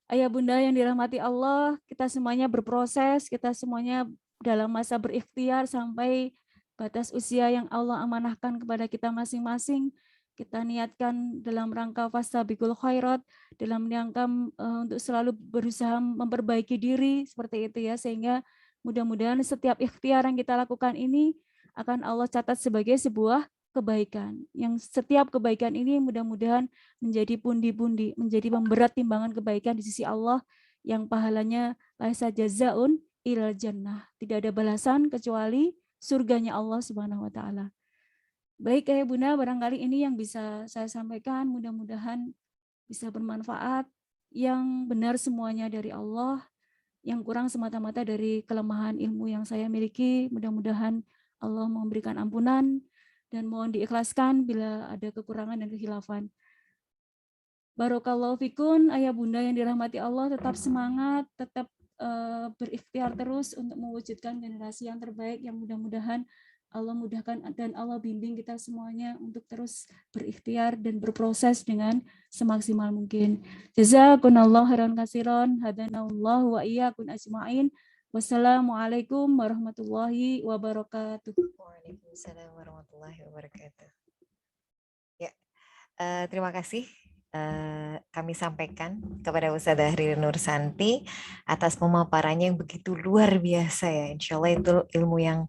Ayah bunda yang dirahmati Allah, kita semuanya berproses, kita semuanya dalam masa berikhtiar sampai batas usia yang Allah amanahkan kepada kita masing-masing. Kita niatkan dalam rangka fastabiqul khairat, dalam rangka untuk selalu berusaha memperbaiki diri seperti itu ya, sehingga mudah-mudahan setiap ikhtiar yang kita lakukan ini akan Allah catat sebagai sebuah kebaikan. Yang setiap kebaikan ini mudah-mudahan menjadi pundi-pundi, menjadi pemberat timbangan kebaikan di sisi Allah yang pahalanya laisa jazaun ilal jannah. Tidak ada balasan kecuali surganya Allah Subhanahu wa taala. Baik Ayah Bunda, barangkali ini yang bisa saya sampaikan, mudah-mudahan bisa bermanfaat. Yang benar semuanya dari Allah, yang kurang semata-mata dari kelemahan ilmu yang saya miliki. Mudah-mudahan Allah memberikan ampunan dan mohon diikhlaskan bila ada kekurangan dan kekhilafan. Barakallahu fikun, Ayah Bunda yang dirahmati Allah, tetap semangat, tetap berikhtiar terus untuk mewujudkan generasi yang terbaik yang mudah-mudahan Allah mudahkan dan Allah bimbing kita semuanya untuk terus berikhtiar dan berproses dengan semaksimal mungkin. Jazakumullahu khairan katsiran, hadanallahu wa iyyakum ajmain. Wassalamualaikum warahmatullahi wabarakatuh. Waalaikumsalam warahmatullahi wabarakatuh. Ya, terima kasih. Kami sampaikan kepada Ustadzah Ririn Nursanti atas pemaparannya yang begitu luar biasa ya. Insya Allah itu ilmu yang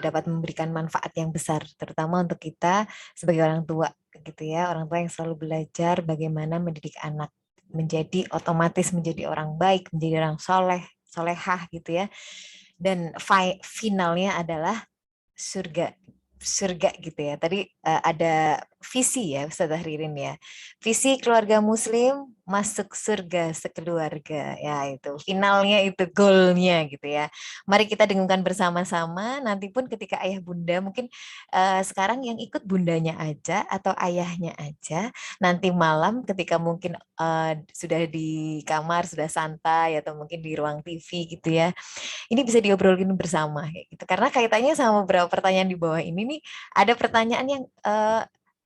dapat memberikan manfaat yang besar, terutama untuk kita sebagai orang tua, gitu ya, orang tua yang selalu belajar bagaimana mendidik anak menjadi otomatis menjadi orang baik, menjadi orang solehah, gitu ya. Dan finalnya adalah surga gitu ya. Tadi ada visi ya Ustadzah Ririn ya. Visi keluarga muslim masuk surga sekeluarga. Ya itu finalnya, itu goalnya gitu ya. Mari kita dengungkan bersama-sama. Nanti pun ketika ayah bunda mungkin sekarang yang ikut bundanya aja atau ayahnya aja. Nanti malam ketika mungkin sudah di kamar, sudah santai atau mungkin di ruang TV gitu ya. Ini bisa diobrolin bersama kayak gitu. Karena kaitannya sama beberapa pertanyaan di bawah ini nih, ada pertanyaan yang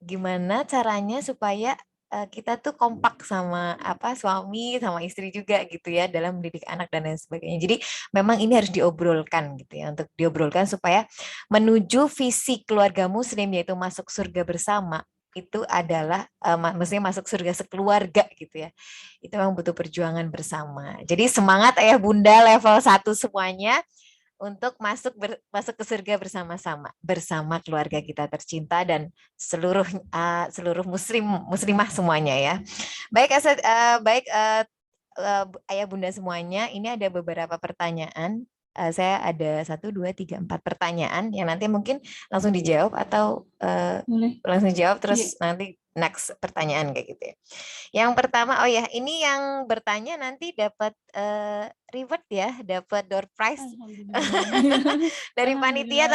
gimana caranya supaya kita tuh kompak sama suami sama istri juga gitu ya dalam mendidik anak dan lain sebagainya. Jadi memang ini harus diobrolkan gitu ya, untuk diobrolkan supaya menuju visi keluarga muslim yaitu masuk surga bersama, itu adalah maksudnya masuk surga sekeluarga gitu ya. Itu memang butuh perjuangan bersama. Jadi semangat ayah bunda level 1 semuanya untuk masuk ke surga bersama-sama bersama keluarga kita tercinta dan seluruh muslimah semuanya ya. Baik ayah bunda semuanya, ini ada beberapa pertanyaan. Saya ada 1, 2, 3, 4 pertanyaan yang nanti mungkin langsung dijawab atau langsung jawab terus nanti next pertanyaan kayak gitu ya. Yang pertama, oh ya, ini yang bertanya nanti dapat reward ya, dapat door prize dari panitia,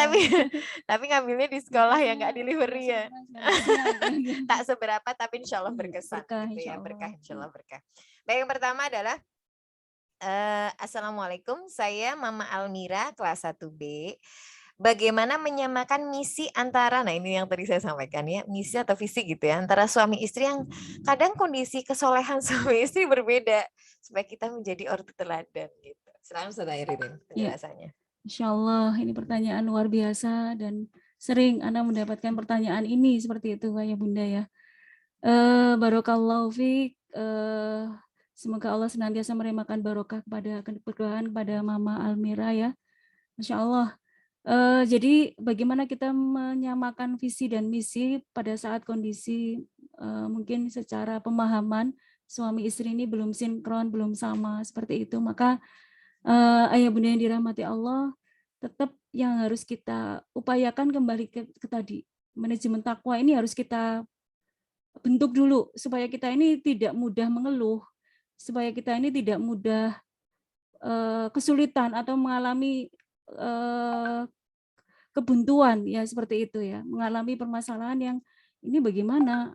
tapi ngambilnya di sekolah ya, nggak delivery ya. Tak seberapa tapi insya Allah berkesan gitu ya, berkah, insya Allah berkah. Baik, yang pertama adalah Assalamualaikum, saya Mama Almira kelas 1B. Bagaimana menyamakan misi antara, nah ini yang tadi saya sampaikan ya, misi atau visi gitu ya, antara suami istri yang kadang kondisi kesolehan suami istri berbeda, supaya kita menjadi ortu teladan gitu. Silakan Ustazah Ririn penjelasannya. Insya Allah ini pertanyaan luar biasa dan sering Anda mendapatkan pertanyaan ini seperti itu Ayah Bunda ya. Barokallahu fiik. Semoga Allah senantiasa meremakan barokah kepada Mama Almira ya. Masya Allah. Jadi bagaimana kita menyamakan visi dan misi pada saat kondisi mungkin secara pemahaman suami istri ini belum sinkron, belum sama seperti itu. Maka ayah bunda yang dirahmati Allah, tetap yang harus kita upayakan kembali ke tadi. Manajemen takwa ini harus kita bentuk dulu supaya kita ini tidak mudah mengeluh, supaya kita ini tidak mudah kesulitan atau mengalami kebuntuan ya seperti itu ya, mengalami permasalahan yang ini bagaimana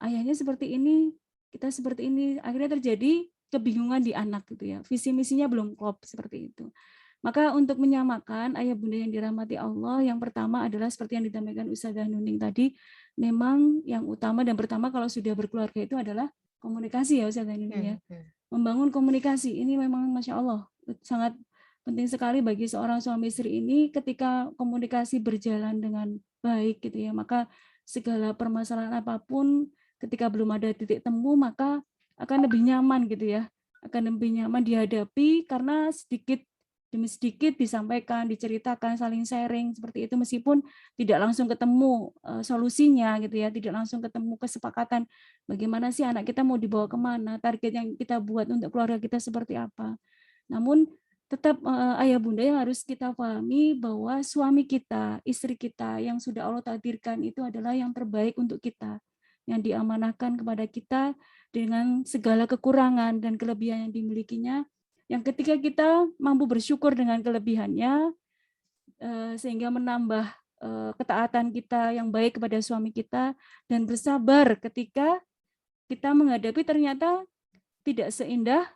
ayahnya seperti ini, kita seperti ini, akhirnya terjadi kebingungan di anak gitu ya, visi misinya belum klop seperti itu. Maka untuk menyamakan ayah bunda yang dirahmati Allah, yang pertama adalah seperti yang disampaikan Ustazah Nuning tadi, memang yang utama dan pertama kalau sudah berkeluarga itu adalah komunikasi ya Ustazah ini ya. Membangun komunikasi ini memang Masya Allah sangat penting sekali bagi seorang suami istri ini. Ketika komunikasi berjalan dengan baik gitu ya, maka segala permasalahan apapun ketika belum ada titik temu maka akan lebih nyaman gitu ya, akan lebih nyaman dihadapi karena sedikit demi sedikit disampaikan, diceritakan, saling sharing seperti itu, meskipun tidak langsung ketemu solusinya gitu ya, tidak langsung ketemu kesepakatan bagaimana sih anak kita mau dibawa kemana, target yang kita buat untuk keluarga kita seperti apa. Namun tetap ayah bunda yang harus kita pahami bahwa suami kita, istri kita yang sudah Allah takdirkan itu adalah yang terbaik untuk kita, yang diamanahkan kepada kita dengan segala kekurangan dan kelebihan yang dimilikinya, yang ketika kita mampu bersyukur dengan kelebihannya, sehingga menambah ketaatan kita yang baik kepada suami kita, dan bersabar ketika kita menghadapi ternyata tidak seindah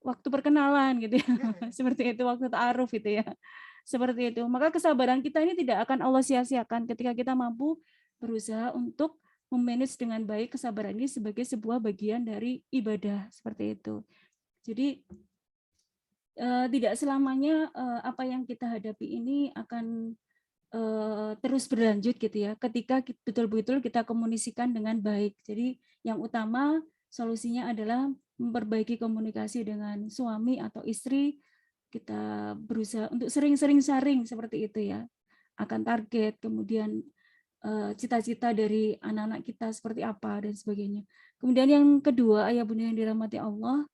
waktu perkenalan gitu ya. Seperti itu waktu ta'aruf gitu ya. Seperti itu. Maka kesabaran kita ini tidak akan Allah sia-siakan ketika kita mampu berusaha untuk memanage dengan baik kesabaran ini sebagai sebuah bagian dari ibadah seperti itu. Jadi tidak selamanya apa yang kita hadapi ini akan terus berlanjut gitu ya, ketika betul-betul kita komunikasikan dengan baik. Jadi yang utama solusinya adalah memperbaiki komunikasi dengan suami atau istri. Kita berusaha untuk sering-sering sharing seperti itu ya, akan target, kemudian cita-cita dari anak-anak kita seperti apa dan sebagainya. Kemudian yang kedua, ayah bunda yang dirahmati Allah,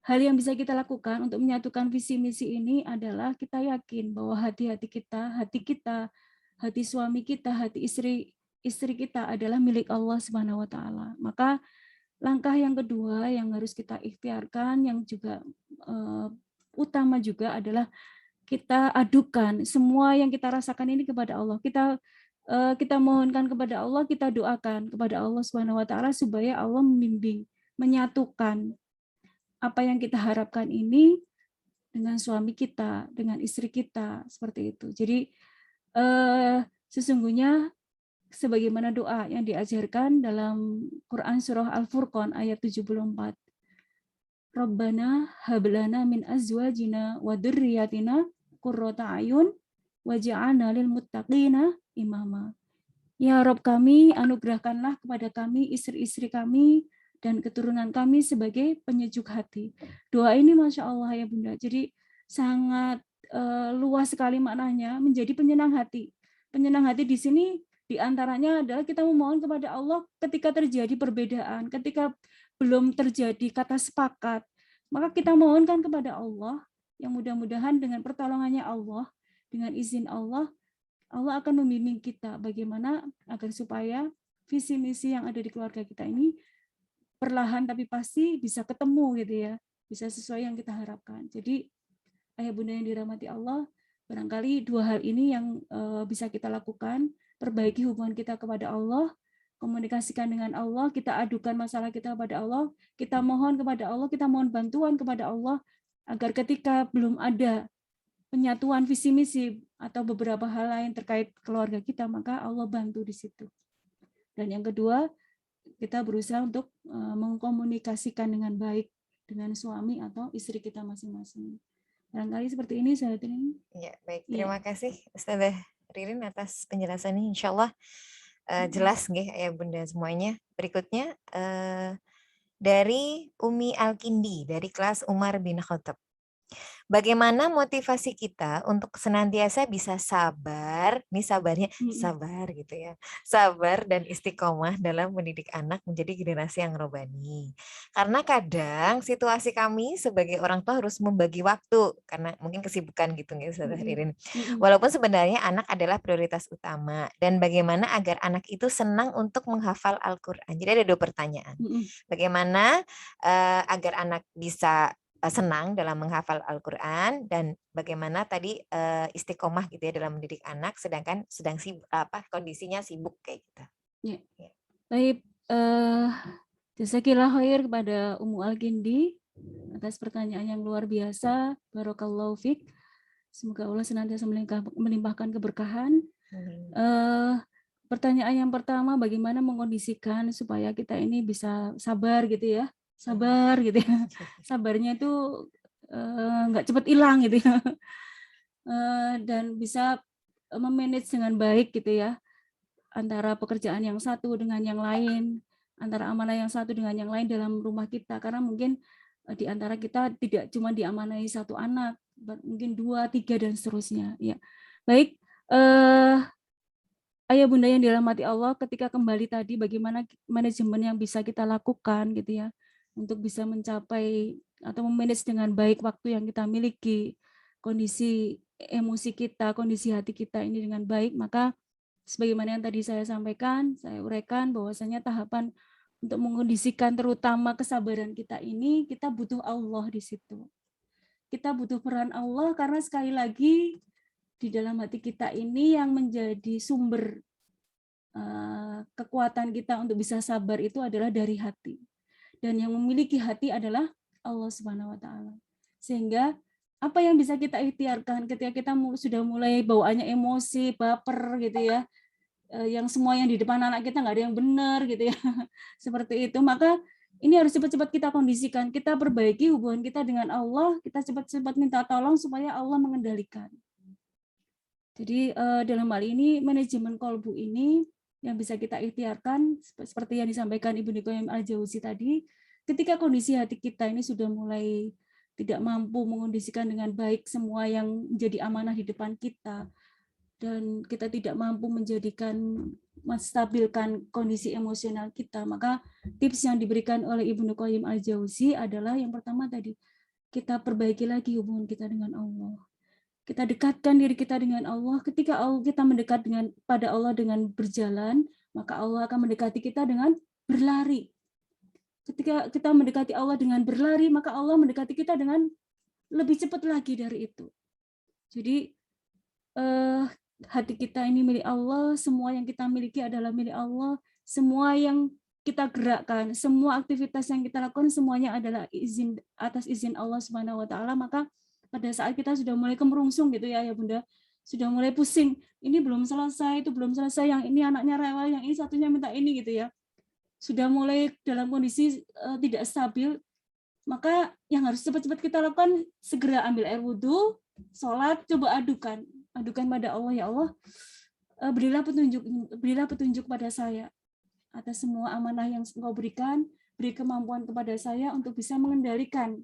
hal yang bisa kita lakukan untuk menyatukan visi misi ini adalah kita yakin bahwa hati kita, hati suami kita, hati istri kita adalah milik Allah Subhanahu wa taala. Maka langkah yang kedua yang harus kita ikhtiarkan, yang juga utama juga adalah kita adukan semua yang kita rasakan ini kepada Allah. Kita mohonkan kepada Allah, kita doakan kepada Allah Subhanahu wa taala supaya Allah membimbing, menyatukan apa yang kita harapkan ini dengan suami kita, dengan istri kita, seperti itu. Jadi sesungguhnya sebagaimana doa yang diajarkan dalam Quran surah Al-Furqan ayat 74. Rabbana hablana min azwajina wa dzurriyyatina qurrata a'yun waj'alna lil muttaqina imama. Ya Rabb kami, anugerahkanlah kepada kami istri-istri kami dan keturunan kami sebagai penyejuk hati. Doa ini Masya Allah ya Bunda, jadi sangat luas sekali maknanya, menjadi penyenang hati. Penyenang hati di sini diantaranya adalah kita memohon kepada Allah ketika terjadi perbedaan, ketika belum terjadi kata sepakat, maka kita mohonkan kepada Allah yang mudah-mudahan dengan pertolongannya Allah, dengan izin Allah, Allah akan membimbing kita bagaimana agar supaya visi misi yang ada di keluarga kita ini perlahan tapi pasti bisa ketemu gitu ya, bisa sesuai yang kita harapkan. Jadi ayah bunda yang dirahmati Allah, barangkali dua hal ini yang bisa kita lakukan, perbaiki hubungan kita kepada Allah, komunikasikan dengan Allah, kita adukan masalah kita kepada Allah, kita mohon kepada Allah, kita mohon bantuan kepada Allah, agar ketika belum ada penyatuan visi misi atau beberapa hal lain terkait keluarga kita, maka Allah bantu di situ. Dan yang kedua, kita berusaha untuk mengkomunikasikan dengan baik dengan suami atau istri kita masing-masing. Barangkali seperti ini, sahabat ini. Ya, baik. Terima kasih Ustazah Ririn atas penjelasannya. Insya Allah jelas nggih ya Bunda semuanya. Berikutnya dari Umi Alkindi dari kelas Umar bin Khattab. Bagaimana motivasi kita untuk senantiasa bisa sabar, nih sabarnya sabar gitu ya, sabar dan istiqomah dalam mendidik anak menjadi generasi yang robani. Karena kadang situasi kami sebagai orang tua harus membagi waktu karena mungkin kesibukan gitu ya Ustazah Ririn. Walaupun sebenarnya anak adalah prioritas utama, dan bagaimana agar anak itu senang untuk menghafal Al-Quran. Jadi ada dua pertanyaan. Bagaimana agar anak bisa senang dalam menghafal Al-Quran, dan bagaimana tadi istiqomah gitu ya dalam mendidik anak sedangkan sedang sibuk, kondisinya sibuk kayak gitu. Ya. Baik, jazakillah khair kepada Ummu Alkindi atas pertanyaan yang luar biasa. Barakallahu fiik. Semoga Allah senantiasa melimpahkan keberkahan. pertanyaan yang pertama, bagaimana mengkondisikan supaya kita ini bisa sabar gitu ya, sabar gitu ya. Sabarnya itu nggak cepat hilang gitu ya. Dan bisa memanage dengan baik gitu ya, antara pekerjaan yang satu dengan yang lain, antara amanah yang satu dengan yang lain dalam rumah kita. Karena mungkin di antara kita tidak cuma diamanahi satu anak, mungkin 2, 3 dan seterusnya. Ya, baik. Ayah bunda yang dirahmati Allah, ketika kembali tadi bagaimana manajemen yang bisa kita lakukan gitu ya, untuk bisa mencapai atau memanage dengan baik waktu yang kita miliki, kondisi emosi kita, kondisi hati kita ini dengan baik, maka sebagaimana yang tadi saya sampaikan, saya uraikan bahwasanya tahapan untuk mengkondisikan terutama kesabaran kita ini, kita butuh Allah di situ. Kita butuh peran Allah karena sekali lagi di dalam hati kita ini yang menjadi sumber kekuatan kita untuk bisa sabar itu adalah dari hati. Dan yang memiliki hati adalah Allah Subhanahu wa taala. Sehingga apa yang bisa kita ikhtiarkan ketika kita sudah mulai bawaannya emosi, baper gitu ya, yang semua yang di depan anak kita nggak ada yang benar gitu ya, seperti itu, maka ini harus cepat-cepat kita kondisikan, kita perbaiki hubungan kita dengan Allah, kita cepat-cepat minta tolong supaya Allah mengendalikan. Jadi dalam hal ini manajemen kolbu ini yang bisa kita ikhtiarkan seperti yang disampaikan Ibnu Qayyim Al-Jauzi tadi, ketika kondisi hati kita ini sudah mulai tidak mampu mengondisikan dengan baik semua yang menjadi amanah di depan kita, dan kita tidak mampu menstabilkan kondisi emosional kita, maka tips yang diberikan oleh Ibnu Qayyim Al-Jauzi adalah yang pertama tadi, kita perbaiki lagi hubungan kita dengan Allah. Kita dekatkan diri kita dengan Allah. Ketika kita mendekat pada Allah dengan berjalan, maka Allah akan mendekati kita dengan berlari. Ketika kita mendekati Allah dengan berlari, maka Allah mendekati kita dengan lebih cepat lagi dari itu. Jadi hati kita ini milik Allah, semua yang kita miliki adalah milik Allah, semua yang kita gerakkan, semua aktivitas yang kita lakukan semuanya adalah atas izin Allah Subhanahu wa taala, maka pada saat kita sudah mulai kemerungsung gitu ya Bunda, sudah mulai pusing, ini belum selesai, itu belum selesai, yang ini anaknya rewel, yang ini satunya minta ini gitu ya. Sudah mulai dalam kondisi tidak stabil, maka yang harus cepat-cepat kita lakukan segera ambil air wudhu, sholat, coba adukan pada Allah, ya Allah, berilah petunjuk pada saya atas semua amanah yang Engkau berikan, beri kemampuan kepada saya untuk bisa mengendalikan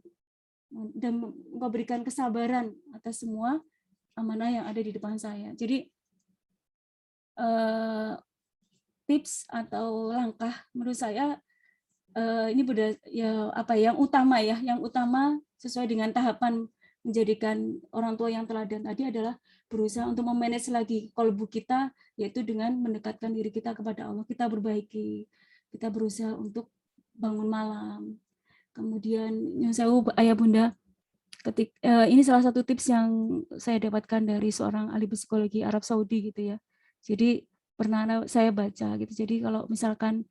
dan Engkau berikan kesabaran atas semua amanah yang ada di depan saya. Jadi tips atau langkah menurut saya ini yang utama sesuai dengan tahapan menjadikan orang tua yang teladan tadi adalah berusaha untuk memanage lagi kolbu kita, yaitu dengan mendekatkan diri kita kepada Allah. Kita berbaiki, kita berusaha untuk bangun malam. Kemudian yang saya ayah bunda, ini salah satu tips yang saya dapatkan dari seorang ahli psikologi Arab Saudi gitu ya. Jadi pernah saya baca gitu. Jadi kalau misalkan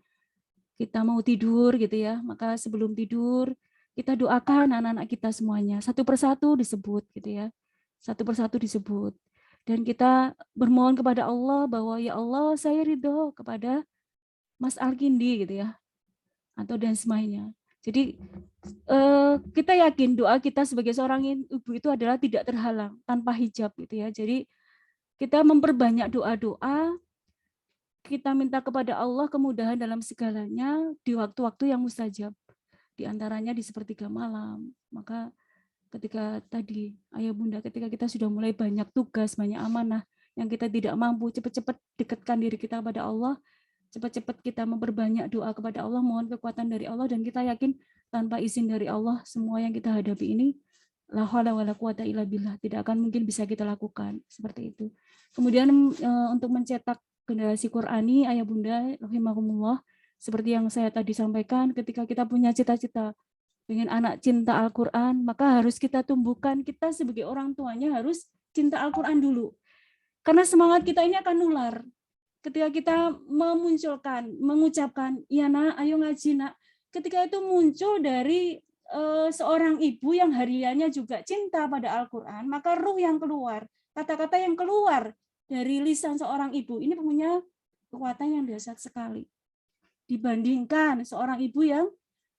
kita mau tidur gitu ya, maka sebelum tidur kita doakan anak-anak kita semuanya satu persatu disebut gitu ya, satu persatu disebut, dan kita bermohon kepada Allah bahwa ya Allah saya ridho kepada Mas Alkindi gitu ya, atau dan semuanya. Jadi kita yakin doa kita sebagai seorang ibu itu adalah tidak terhalang, tanpa hijab gitu ya. Jadi kita memperbanyak doa-doa, kita minta kepada Allah kemudahan dalam segalanya di waktu-waktu yang mustajab. Di antaranya di sepertiga malam. Maka ketika tadi ayah bunda, ketika kita sudah mulai banyak tugas, banyak amanah yang kita tidak mampu, cepat-cepat dekatkan diri kita kepada Allah. Cepat-cepat kita memperbanyak doa kepada Allah, mohon kekuatan dari Allah, dan kita yakin tanpa izin dari Allah semua yang kita hadapi ini la haula wala quwata illa billah, tidak akan mungkin bisa kita lakukan seperti itu. Kemudian untuk mencetak generasi Qurani, ayah bunda rahimakumullah, seperti yang saya tadi sampaikan, ketika kita punya cita-cita ingin anak cinta Al-Qur'an, maka harus kita tumbuhkan, kita sebagai orang tuanya harus cinta Al-Qur'an dulu. Karena semangat kita ini akan nular. Ketika kita mengucapkan, ya nak, ayo ngaji nak. Ketika itu muncul dari seorang ibu yang hariannya juga cinta pada Al-Quran, maka ruh yang keluar, kata-kata yang keluar dari lisan seorang ibu, ini punya kekuatan yang dahsyat sekali. Dibandingkan seorang ibu yang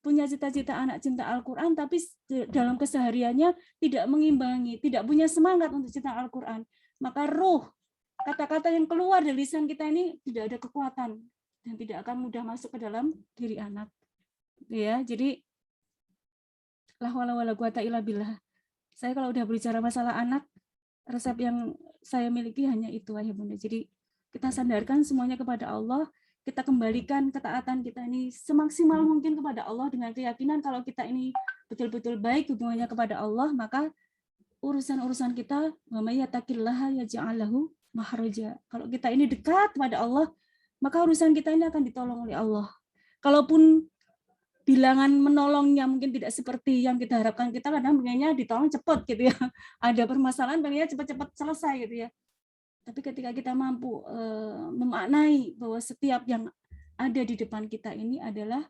punya cita-cita anak cinta Al-Quran, tapi dalam kesehariannya tidak mengimbangi, tidak punya semangat untuk cinta Al-Quran. Maka ruh, kata-kata yang keluar dari lisan kita ini tidak ada kekuatan dan tidak akan mudah masuk ke dalam diri anak. Ya, jadi la haula wala quwata illa billah. Saya kalau udah berbicara masalah anak, resep yang saya miliki hanya itu, ayah bunda. Jadi kita sandarkan semuanya kepada Allah, kita kembalikan ketaatan kita ini semaksimal mungkin kepada Allah dengan keyakinan kalau kita ini betul-betul baik hubungannya kepada Allah, maka urusan-urusan kita, wa may yattaqillaha yaj'al lahu makhraja. Kalau kita ini dekat kepada Allah, maka urusan kita ini akan ditolong oleh Allah. Kalaupun bilangan menolongnya mungkin tidak seperti yang kita harapkan, kita kadang pengennya ditolong cepat gitu ya. Ada permasalahan pengennya cepat-cepat selesai gitu ya. Tapi ketika kita mampu memaknai bahwa setiap yang ada di depan kita ini adalah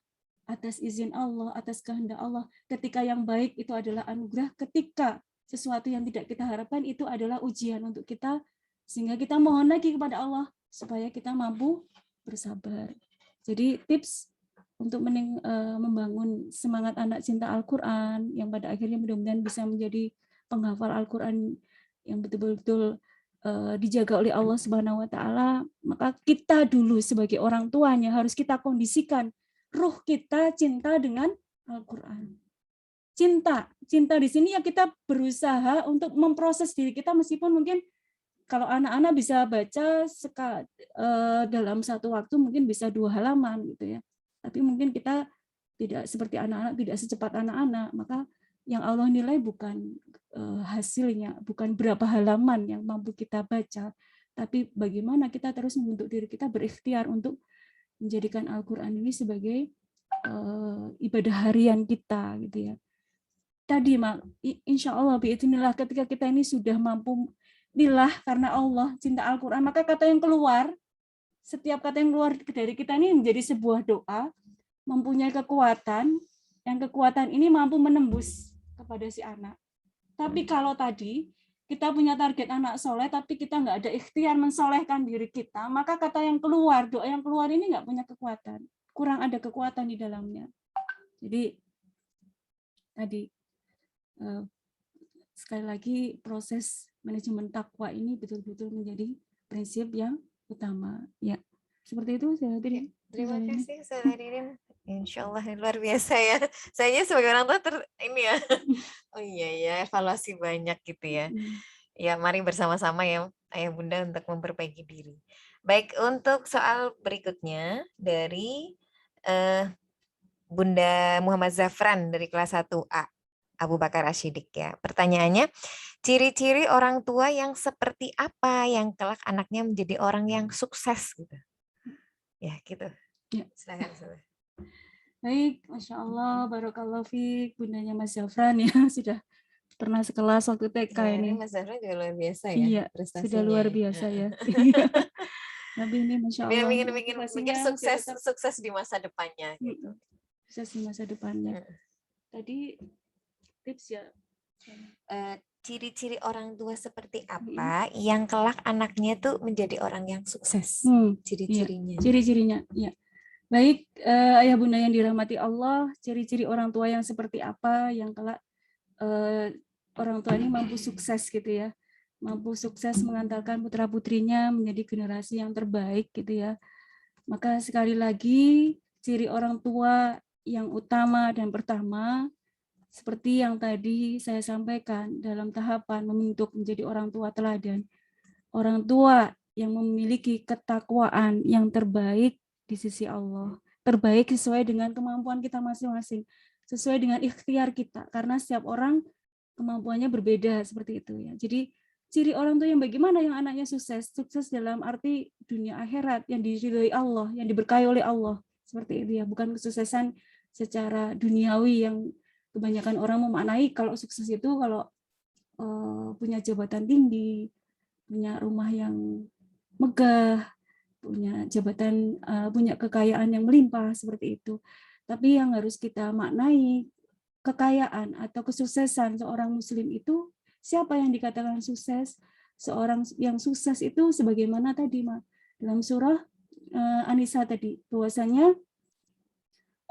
atas izin Allah, atas kehendak Allah. Ketika yang baik itu adalah anugerah, ketika sesuatu yang tidak kita harapkan itu adalah ujian untuk kita, sehingga kita mohon lagi kepada Allah supaya kita mampu bersabar. Jadi tips untuk membangun semangat anak cinta Al-Quran yang pada akhirnya mudah-mudahan bisa menjadi penghafal Al-Quran yang betul-betul dijaga oleh Allah Subhanahu wa Ta'ala, maka kita dulu sebagai orang tuanya harus kita kondisikan ruh kita cinta dengan Al-Quran. Cinta di sini ya kita berusaha untuk memproses diri kita, meskipun mungkin kalau anak-anak bisa baca dalam satu waktu mungkin bisa 2 halaman gitu ya. Tapi mungkin kita tidak seperti anak-anak, tidak secepat anak-anak. Maka yang Allah nilai bukan hasilnya, bukan berapa halaman yang mampu kita baca, tapi bagaimana kita terus membentuk diri kita berikhtiar untuk menjadikan Al-Quran ini sebagai ibadah harian kita, gitu ya. Tadi, insya Allah, biidznillah, ketika kita ini sudah mampu lillah karena Allah, cinta Al-Quran, maka kata yang keluar, setiap kata yang keluar dari kita ini menjadi sebuah doa, mempunyai kekuatan, yang kekuatan ini mampu menembus kepada si anak. Tapi kalau tadi kita punya target anak soleh, tapi kita nggak ada ikhtiar mensolehkan diri kita, maka kata yang keluar, doa yang keluar ini nggak punya kekuatan, kurang ada kekuatan di dalamnya. Jadi tadi sekali lagi proses manajemen takwa ini betul-betul menjadi prinsip yang utama. Ya, seperti itu saya Ririn. Terima kasih Saudara Ririn. Insya Allah luar biasa ya. Saya sebagai orang tua ini ya. Oh iya ya, evaluasi banyak gitu ya. Ya, mari bersama-sama ya Ayah Bunda untuk memperbaiki diri. Baik, untuk soal berikutnya dari Bunda Muhammad Zafran dari kelas 1A. Abu Bakar Ashidik ya. Pertanyaannya, ciri-ciri orang tua yang seperti apa yang kelak anaknya menjadi orang yang sukses gitu. Ya, gitu. Ya. Silakan. Baik, Masya Allah, Barakallahu fiik, Bundanya Mas Zafran ya, sudah pernah sekelas waktu TK ya, ini. Mas Zafran juga luar biasa ya. Iya, sudah luar biasa ya. Tapi ini Masya Allah. Bikin sukses di masa depannya. Gitu. Sukses di masa depannya. Tadi tips ya. Ciri-ciri orang tua seperti apa yang kelak anaknya tuh menjadi orang yang sukses? Ciri-cirinya. Iya, ciri-cirinya, ya. Baik, ayah bunda yang dirahmati Allah, ciri-ciri orang tua yang seperti apa yang kelak orang tua ini mampu sukses gitu ya, mampu sukses mengantarkan putra putrinya menjadi generasi yang terbaik gitu ya. Maka sekali lagi ciri orang tua yang utama dan pertama seperti yang tadi saya sampaikan dalam tahapan membentuk menjadi orang tua teladan. Orang tua yang memiliki ketakwaan yang terbaik di sisi Allah. Terbaik sesuai dengan kemampuan kita masing-masing. Sesuai dengan ikhtiar kita. Karena setiap orang kemampuannya berbeda seperti itu ya. Jadi ciri orang tua yang bagaimana yang anaknya sukses. Sukses dalam arti dunia akhirat yang diridhoi Allah, yang diberkahi oleh Allah. Seperti itu ya. Bukan kesuksesan secara duniawi yang kebanyakan orang memaknai kalau sukses itu kalau punya jabatan tinggi, punya rumah yang megah, punya jabatan, punya kekayaan yang melimpah seperti itu. Tapi yang harus kita maknai kekayaan atau kesuksesan seorang muslim itu siapa yang dikatakan sukses? Seorang yang sukses itu sebagaimana tadi dalam surah Anissa tadi, bahwasanya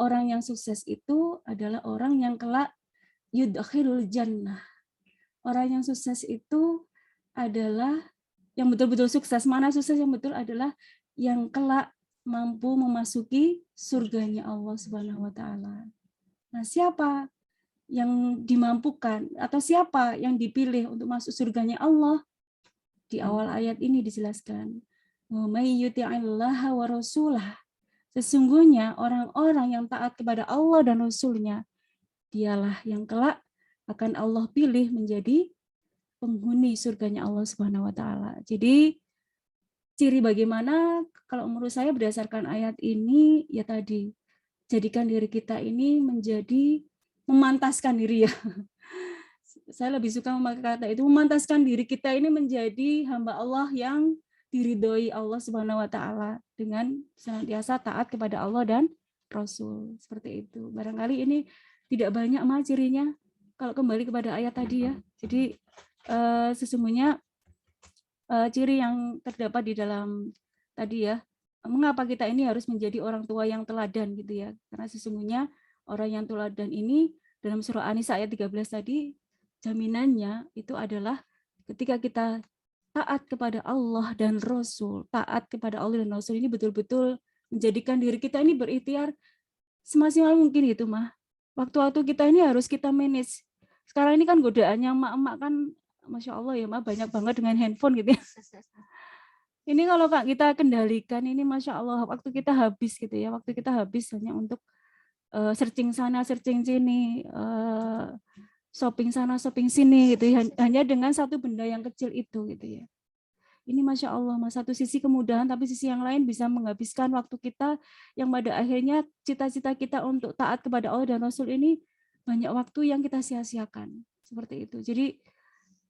orang yang sukses itu adalah orang yang kelak yudkhilul jannah. Orang yang sukses itu adalah yang betul-betul sukses. Mana sukses yang betul adalah yang kelak mampu memasuki surganya Allah Subhanahu wa taala. Nah, siapa yang dimampukan atau siapa yang dipilih untuk masuk surganya Allah? Di awal ayat ini dijelaskan, "Wa may yuti'illaha wa rasulah." Sesungguhnya orang-orang yang taat kepada Allah dan Rasul-Nya, dialah yang kelak akan Allah pilih menjadi penghuni surganya Allah Subhanahu wa taala. Jadi ciri bagaimana kalau menurut saya berdasarkan ayat ini ya tadi, jadikan diri kita ini menjadi memantaskan diri ya. Saya lebih suka memakai kata itu, memantaskan diri kita ini menjadi hamba Allah yang diridhoi Allah Subhanahu wa taala dengan senantiasa taat kepada Allah dan Rasul. Seperti itu. Barangkali ini tidak banyak mah cirinya kalau kembali kepada ayat tadi ya. Jadi sesungguhnya ciri yang terdapat di dalam tadi ya, mengapa kita ini harus menjadi orang tua yang teladan gitu ya. Karena sesungguhnya orang yang teladan ini dalam surah An-Nisa ayat 13 tadi, jaminannya itu adalah ketika kita taat kepada Allah dan Rasul, taat kepada Allah dan Rasul ini betul-betul menjadikan diri kita ini berikhtiar semaksimal mungkin itu mah. Waktu-waktu kita ini harus kita manage. Sekarang ini kan godaannya emak-emak kan, Masya Allah ya mah banyak banget dengan handphone gitu ya. Ini kalau Kak kita kendalikan ini Masya Allah waktu kita habis gitu ya, waktu kita habis hanya untuk searching sana, searching sini, shopping sana, shopping sini gitu ya, hanya dengan satu benda yang kecil itu gitu ya. Ini Masya Allah, Mas, satu sisi kemudahan, tapi sisi yang lain bisa menghabiskan waktu kita yang pada akhirnya cita-cita kita untuk taat kepada Allah dan Rasul ini banyak waktu yang kita sia-siakan. Seperti itu. Jadi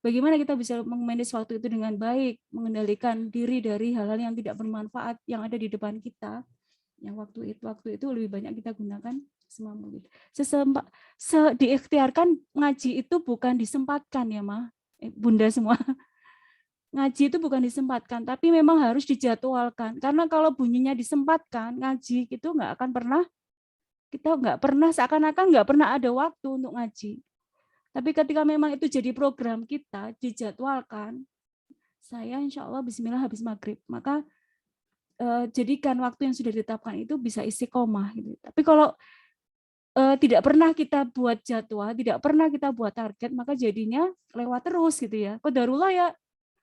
bagaimana kita bisa memanage waktu itu dengan baik, mengendalikan diri dari hal-hal yang tidak bermanfaat yang ada di depan kita. Yang waktu itu lebih banyak kita gunakan semampu gitu. Diikhtiarkan ngaji itu bukan disempatkan ya Ma, Bunda semua. Ngaji itu bukan disempatkan, tapi memang harus dijadwalkan. Karena kalau bunyinya disempatkan, ngaji itu kita nggak pernah seakan-akan nggak pernah ada waktu untuk ngaji. Tapi ketika memang itu jadi program kita, dijadwalkan, saya insya Allah bismillah habis maghrib, maka jadikan waktu yang sudah ditetapkan itu bisa istiqomah gitu. Tapi kalau tidak pernah kita buat jadwal, tidak pernah kita buat target, maka jadinya lewat terus gitu ya. Qadarullah ya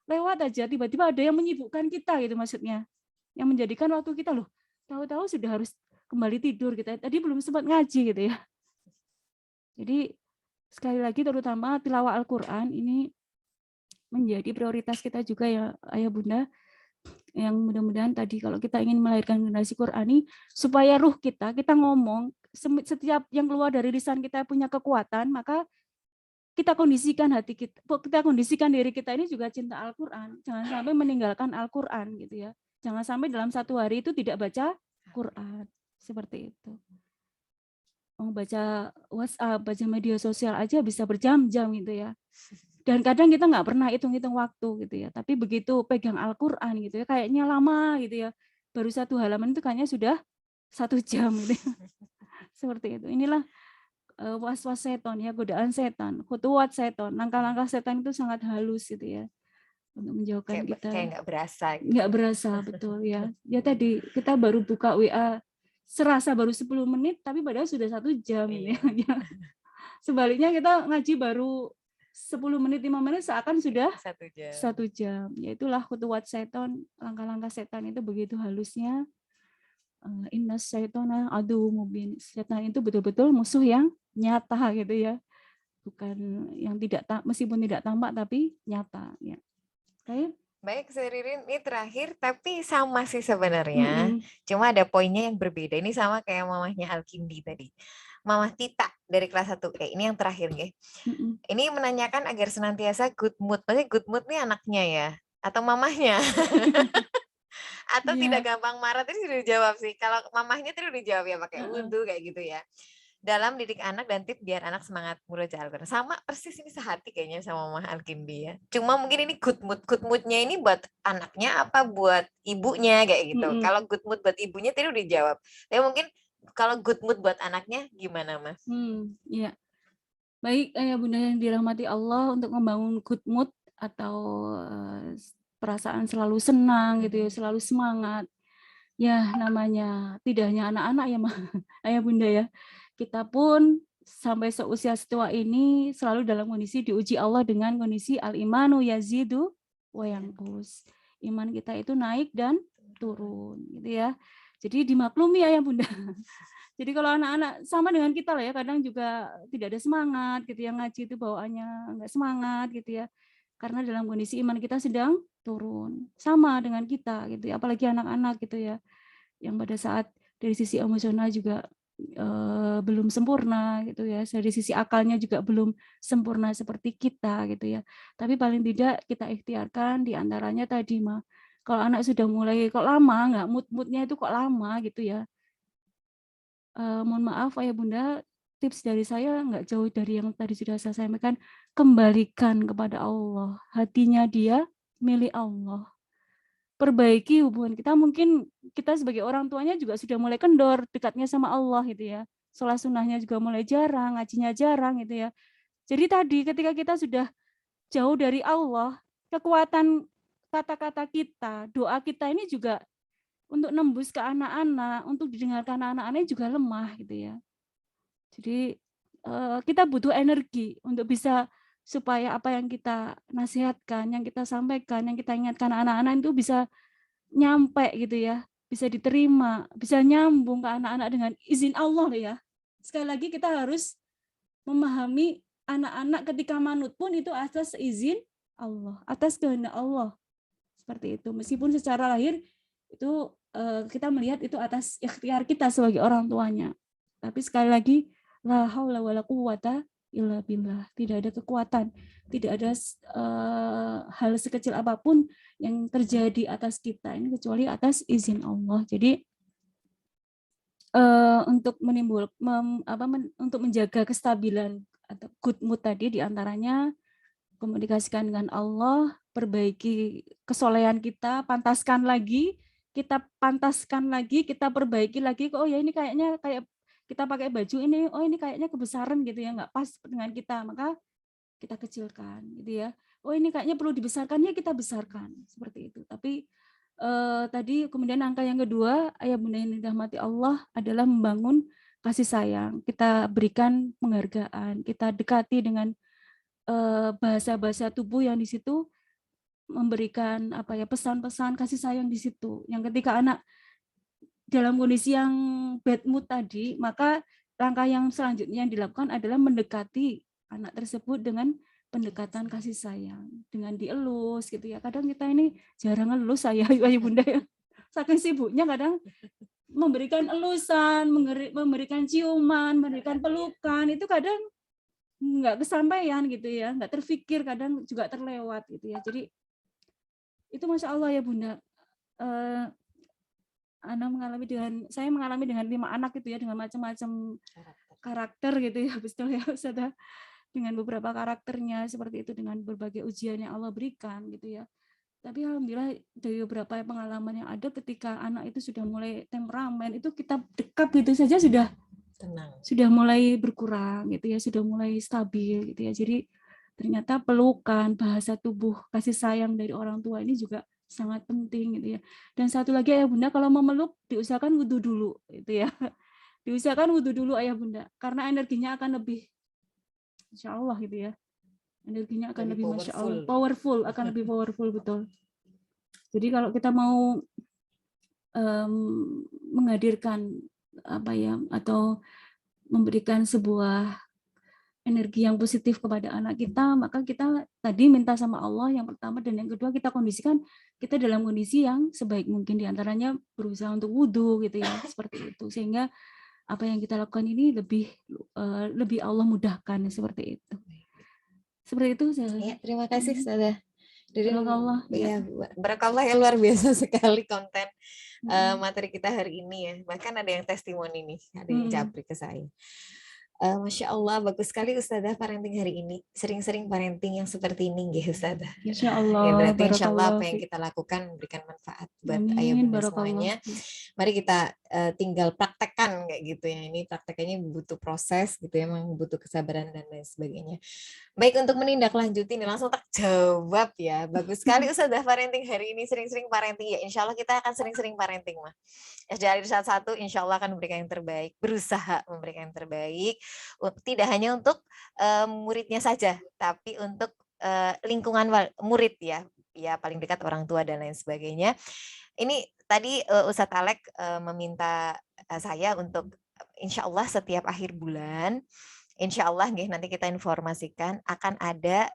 lewat aja, tiba-tiba ada yang menyibukkan kita gitu maksudnya. Yang menjadikan waktu kita loh, tahu-tahu sudah harus kembali tidur gitu. Tadi belum sempat ngaji gitu ya. Jadi sekali lagi terutama tilawah Al-Qur'an ini menjadi prioritas kita juga ya Ayah Bunda. Yang mudah-mudahan tadi kalau kita ingin melahirkan generasi Qur'ani supaya ruh kita ngomong setiap yang keluar dari lisan kita punya kekuatan, maka kita kondisikan hati kita kondisikan diri kita ini juga cinta Al-Qur'an. Jangan sampai meninggalkan Al-Qur'an gitu ya. Jangan sampai dalam satu hari itu tidak baca Qur'an. Seperti itu. Mau baca WhatsApp, baca media sosial aja bisa berjam-jam gitu ya. Dan kadang kita nggak pernah hitung-hitung waktu gitu ya. Tapi begitu pegang Al-Qur'an gitu ya, kayaknya lama gitu ya. Baru satu halaman itu kayaknya sudah 1 jam gitu ya. Seperti itu. Inilah was-was setan ya, godaan setan, khutuwat setan, langkah-langkah setan itu sangat halus gitu ya. Untuk menjauhkan kita. Kayak nggak berasa. Gitu. Nggak berasa, betul ya. Ya tadi kita baru buka WA, serasa baru 10 menit, tapi padahal sudah 1 jam. Iya. Ya. Sebaliknya kita ngaji baru 10 menit, 5 menit, seakan sudah 1 jam. 1 jam. Ya itulah khutuwat setan, langkah-langkah setan itu begitu halusnya. Innas syaitona adu mubin. Setan itu betul-betul musuh yang nyata gitu ya. Bukan yang meskipun tidak tampak tapi nyata ya. Baik, Seririn, ini terakhir tapi sama sih sebenarnya. Cuma ada poinnya yang berbeda. Ini sama kayak mamahnya Al-Kindi tadi. Mamah Tita dari kelas 1E. Ini yang terakhir ya. Ini menanyakan agar senantiasa good mood. Maksudnya good mood nih anaknya ya atau mamahnya? Atau tidak gampang marah, tadi sudah dijawab sih. Kalau mamahnya tadi udah dijawab ya pakai wudhu kayak gitu ya. dalam didik anak dan tips biar anak semangat belajar Al-Quran. Sama persis ini sehati kayaknya sama Mama Alkindi ya. Cuma mungkin ini good moodnya ini buat anaknya apa buat ibunya kayak gitu. Kalau good mood buat ibunya tadi udah dijawab. Tapi mungkin kalau good mood buat anaknya gimana Mas? Ya. Baik ayah bunda yang dirahmati Allah, untuk membangun good mood atau perasaan selalu senang gitu ya, selalu semangat. Ya namanya tidak hanya anak-anak ya ayah bunda ya. Kita pun sampai seusia setua ini selalu dalam kondisi diuji Allah dengan kondisi al-imanu yazidu wa yanqus. Iman kita itu naik dan turun gitu ya. Jadi dimaklumi ayah bunda. Jadi kalau anak-anak sama dengan kita lah ya, kadang juga tidak ada semangat gitu ya, ngaji itu bawaannya enggak semangat gitu ya. Karena dalam kondisi iman kita sedang turun. Sama dengan kita gitu ya, apalagi anak-anak gitu ya. Yang pada saat dari sisi emosional juga belum sempurna gitu ya, dari sisi akalnya juga belum sempurna seperti kita gitu ya. Tapi paling tidak kita ikhtiarkan di antaranya tadi mah, kalau anak sudah mulai kok lama nggak mood-moodnya itu kok lama gitu ya. Mohon maaf ayah bunda, tips dari saya nggak jauh dari yang tadi sudah saya sampaikan, kembalikan kepada Allah, hatinya dia milik Allah. Perbaiki hubungan kita, mungkin kita sebagai orang tuanya juga sudah mulai kendor dekatnya sama Allah gitu ya. Sholat sunnahnya juga mulai jarang, ngajinya jarang gitu ya. Jadi tadi ketika kita sudah jauh dari Allah, kekuatan kata-kata kita, doa kita ini juga untuk nembus ke anak-anak, untuk didengarkan anak-anaknya juga lemah gitu ya. Jadi kita butuh energi untuk bisa supaya apa yang kita nasihatkan, yang kita sampaikan, yang kita ingatkan anak-anak itu bisa nyampe gitu ya, bisa diterima, bisa nyambung ke anak-anak dengan izin Allah ya. Sekali lagi kita harus memahami anak-anak ketika manut pun itu atas izin Allah, atas kehendak Allah. Seperti itu. Meskipun secara lahir itu kita melihat itu atas ikhtiar kita sebagai orang tuanya. Tapi sekali lagi, la haula wala quwata illa billah. Tidak ada kekuatan, tidak ada hal sekecil apapun yang terjadi atas kita ini kecuali atas izin Allah. Jadi untuk untuk menjaga kestabilan atau good mood tadi diantaranya komunikasikan dengan Allah, perbaiki kesolehan kita, pantaskan lagi, kita perbaiki lagi. Oh ya ini kayaknya kayak kita pakai baju ini, oh ini kayaknya kebesaran gitu ya, nggak pas dengan kita, maka kita kecilkan gitu ya. Oh ini kayaknya perlu dibesarkan, ya kita besarkan seperti itu. Tapi tadi kemudian angka yang kedua, ayah bunda yang dirahmati Allah, adalah membangun kasih sayang. Kita berikan penghargaan, kita dekati dengan bahasa-bahasa tubuh yang di situ memberikan pesan-pesan kasih sayang di situ. Yang ketika anak dalam kondisi yang bad mood tadi, maka langkah yang selanjutnya yang dilakukan adalah mendekati anak tersebut dengan pendekatan kasih sayang, dengan dielus gitu ya. Kadang kita ini jarang elus saya ayah bunda ya. Saking sibuknya kadang memberikan elusan, memberikan ciuman, memberikan pelukan, itu kadang nggak kesampaian gitu ya, nggak terfikir, kadang juga terlewat gitu ya. Jadi itu masya Allah ya bunda. Saya mengalami dengan 5 anak gitu ya, dengan macam-macam karakter gitu ya, betul ya Ustazah, dengan beberapa karakternya seperti itu, dengan berbagai ujian yang Allah berikan gitu ya. Tapi alhamdulillah dari beberapa pengalaman yang ada, ketika anak itu sudah mulai temperamen, itu kita dekat gitu saja sudah tenang, sudah mulai berkurang gitu ya, sudah mulai stabil gitu ya. Jadi ternyata pelukan, bahasa tubuh, kasih sayang dari orang tua ini juga sangat penting gitu ya. Dan satu lagi ayah bunda, kalau memeluk diusahakan wudhu dulu gitu ya. Diusahakan wudhu dulu ayah bunda, karena energinya akan lebih insya Allah gitu ya. Energinya akan lebih masya Allah, powerful, akan lebih powerful, betul. Jadi kalau kita mau menghadirkan atau memberikan sebuah energi yang positif kepada anak kita, maka kita tadi minta sama Allah yang pertama, dan yang kedua kita kondisikan kita dalam kondisi yang sebaik mungkin, diantaranya berusaha untuk wudhu gitu ya, seperti itu, sehingga apa yang kita lakukan ini lebih Allah mudahkan seperti itu. Seperti itu. Ya, terima kasih Ustazah. Dari Allah ya, barakallah ya, luar biasa sekali konten materi kita hari ini ya. Bahkan ada yang testimoni nih, ada yang japri ke saya. Masya Allah, bagus sekali Ustazah parenting hari ini. Sering-sering parenting yang seperti ini, nggih Ustazah. Insya Ya, Allah, berarti insya Allah barakallahu apa yang fiik. kita lakukan memberikan manfaat buat ayah Amin, bunda barakallahu semuanya. fiik. Mari kita tinggal praktekkan kayak gitu ya. Ini praktekannya butuh proses gitu ya, memang butuh kesabaran dan lain sebagainya. Baik, untuk menindaklanjuti ini langsung tak jawab ya. Bagus sekali Ustazah parenting hari ini, sering-sering parenting ya. Insya Allah kita akan sering-sering parenting mah. SDA satu insya Allah akan memberikan yang terbaik, berusaha memberikan yang terbaik, tidak hanya untuk muridnya saja, tapi untuk lingkungan murid ya, ya paling dekat orang tua dan lain sebagainya. Ini tadi Ustadz Alek meminta saya untuk insya Allah setiap akhir bulan, insya Allah nanti kita informasikan akan ada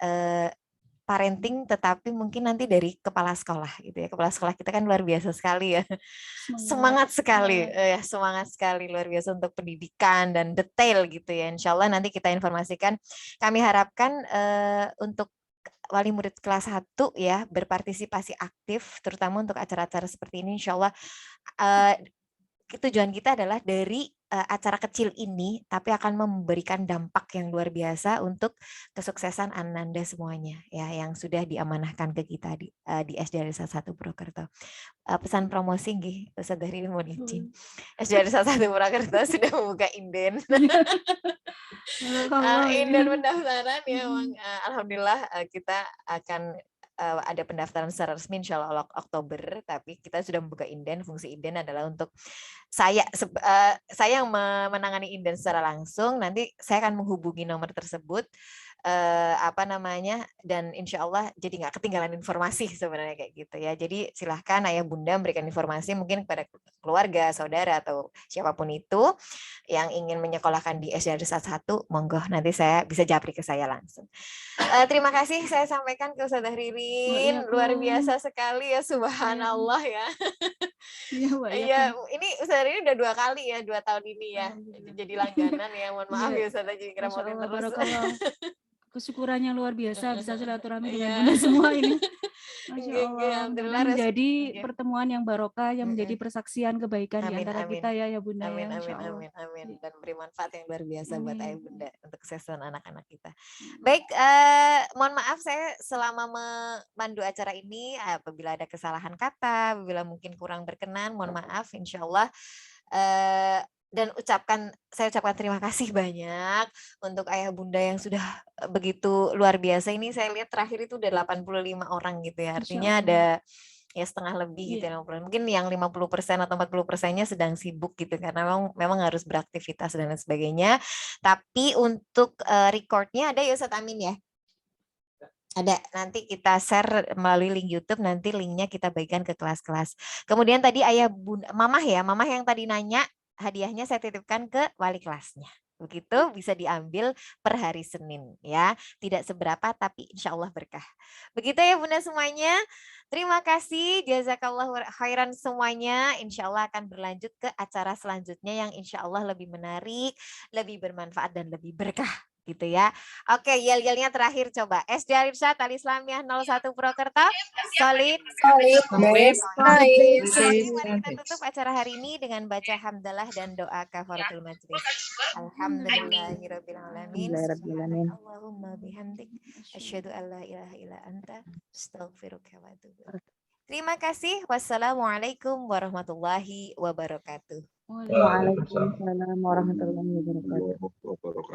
parenting, tetapi mungkin nanti dari kepala sekolah gitu ya. Kepala sekolah kita kan luar biasa sekali ya. Semangat sekali, ya semangat sekali, luar biasa untuk pendidikan dan detail gitu ya. Insya Allah nanti kita informasikan. Kami harapkan untuk wali murid kelas 1 ya berpartisipasi aktif, terutama untuk acara-acara seperti ini. Insya Allah tujuan kita adalah dari acara kecil ini, tapi akan memberikan dampak yang luar biasa untuk kesuksesan Ananda semuanya ya, yang sudah diamanahkan ke kita di SD Desa 1 Purwokerto. Pesan promosi nggih, Ustaz Dahri mohon izin. SD Desa 1 Purwokerto sudah membuka inden. Inden pendaftaran ya, alhamdulillah kita akan ada pendaftaran secara resmi insya Allah Oktober, tapi kita sudah membuka inden. Fungsi inden adalah untuk saya yang menangani inden secara langsung. Nanti saya akan menghubungi nomor tersebut dan insya Allah jadi nggak ketinggalan informasi sebenarnya kayak gitu ya. Jadi silahkan ayah bunda memberikan informasi mungkin kepada keluarga, saudara atau siapapun itu yang ingin menyekolahkan di SD Desa 1, monggo nanti saya bisa japri ke saya langsung. Terima kasih saya sampaikan ke Ustazah Ririn, luar biasa sekali ya, subhanallah ya. Iya, ini Ustazah Ririn udah 2 kali ya, 2 tahun ini ya, jadi langganan ya, mohon maaf ya Ustazah, jadi ngerepotin terus. Kesyukurannya luar biasa bisa silaturahmi dengan bunda semua ini. Masya Allah, menjadi pertemuan yang barokah, yang menjadi persaksian kebaikan di antara kita ya bunda ya. Amin. Dan beri manfaat yang luar biasa buat ayah bunda untuk kesuksesan anak-anak kita. Baik, mohon maaf saya selama memandu acara ini apabila ada kesalahan kata, apabila mungkin kurang berkenan, mohon maaf, insya Allah. Dan saya ucapkan terima kasih banyak untuk ayah bunda yang sudah begitu luar biasa. Ini saya lihat terakhir itu udah 85 orang gitu ya. Artinya ada ya setengah lebih gitu ya. Mungkin yang 50% atau 40%-nya sedang sibuk gitu karena memang harus beraktivitas dan lain sebagainya. Tapi untuk recordnya ada ya Ustadz Amin ya? Ada, nanti kita share melalui link YouTube, nanti linknya kita bagikan ke kelas-kelas. Kemudian tadi ayah bunda, mamah yang tadi nanya, hadiahnya saya titipkan ke wali kelasnya. Begitu bisa diambil per hari Senin ya. Tidak seberapa tapi insya Allah berkah. Begitu ya bunda semuanya. Terima kasih, jazakallah khairan semuanya. Insya Allah akan berlanjut ke acara selanjutnya yang insya Allah lebih menarik, lebih bermanfaat dan lebih berkah. Gitu ya. Oke, yel-yelnya terakhir coba. SD Al-Irsyad Al-Islamiyah 01 Purwokerto. Solid. Mari kita tutup acara hari ini dengan baca hamdalah dan doa kafaratul majlis. Alhamdulillahirabbil alamin. Allahumma bihamdik asyhadu an la ilaha illa anta astaghfiruka wa atubu ilaik. Terima kasih. Wassalamualaikum warahmatullahi wabarakatuh. Waalaikumsalam warahmatullahi wabarakatuh.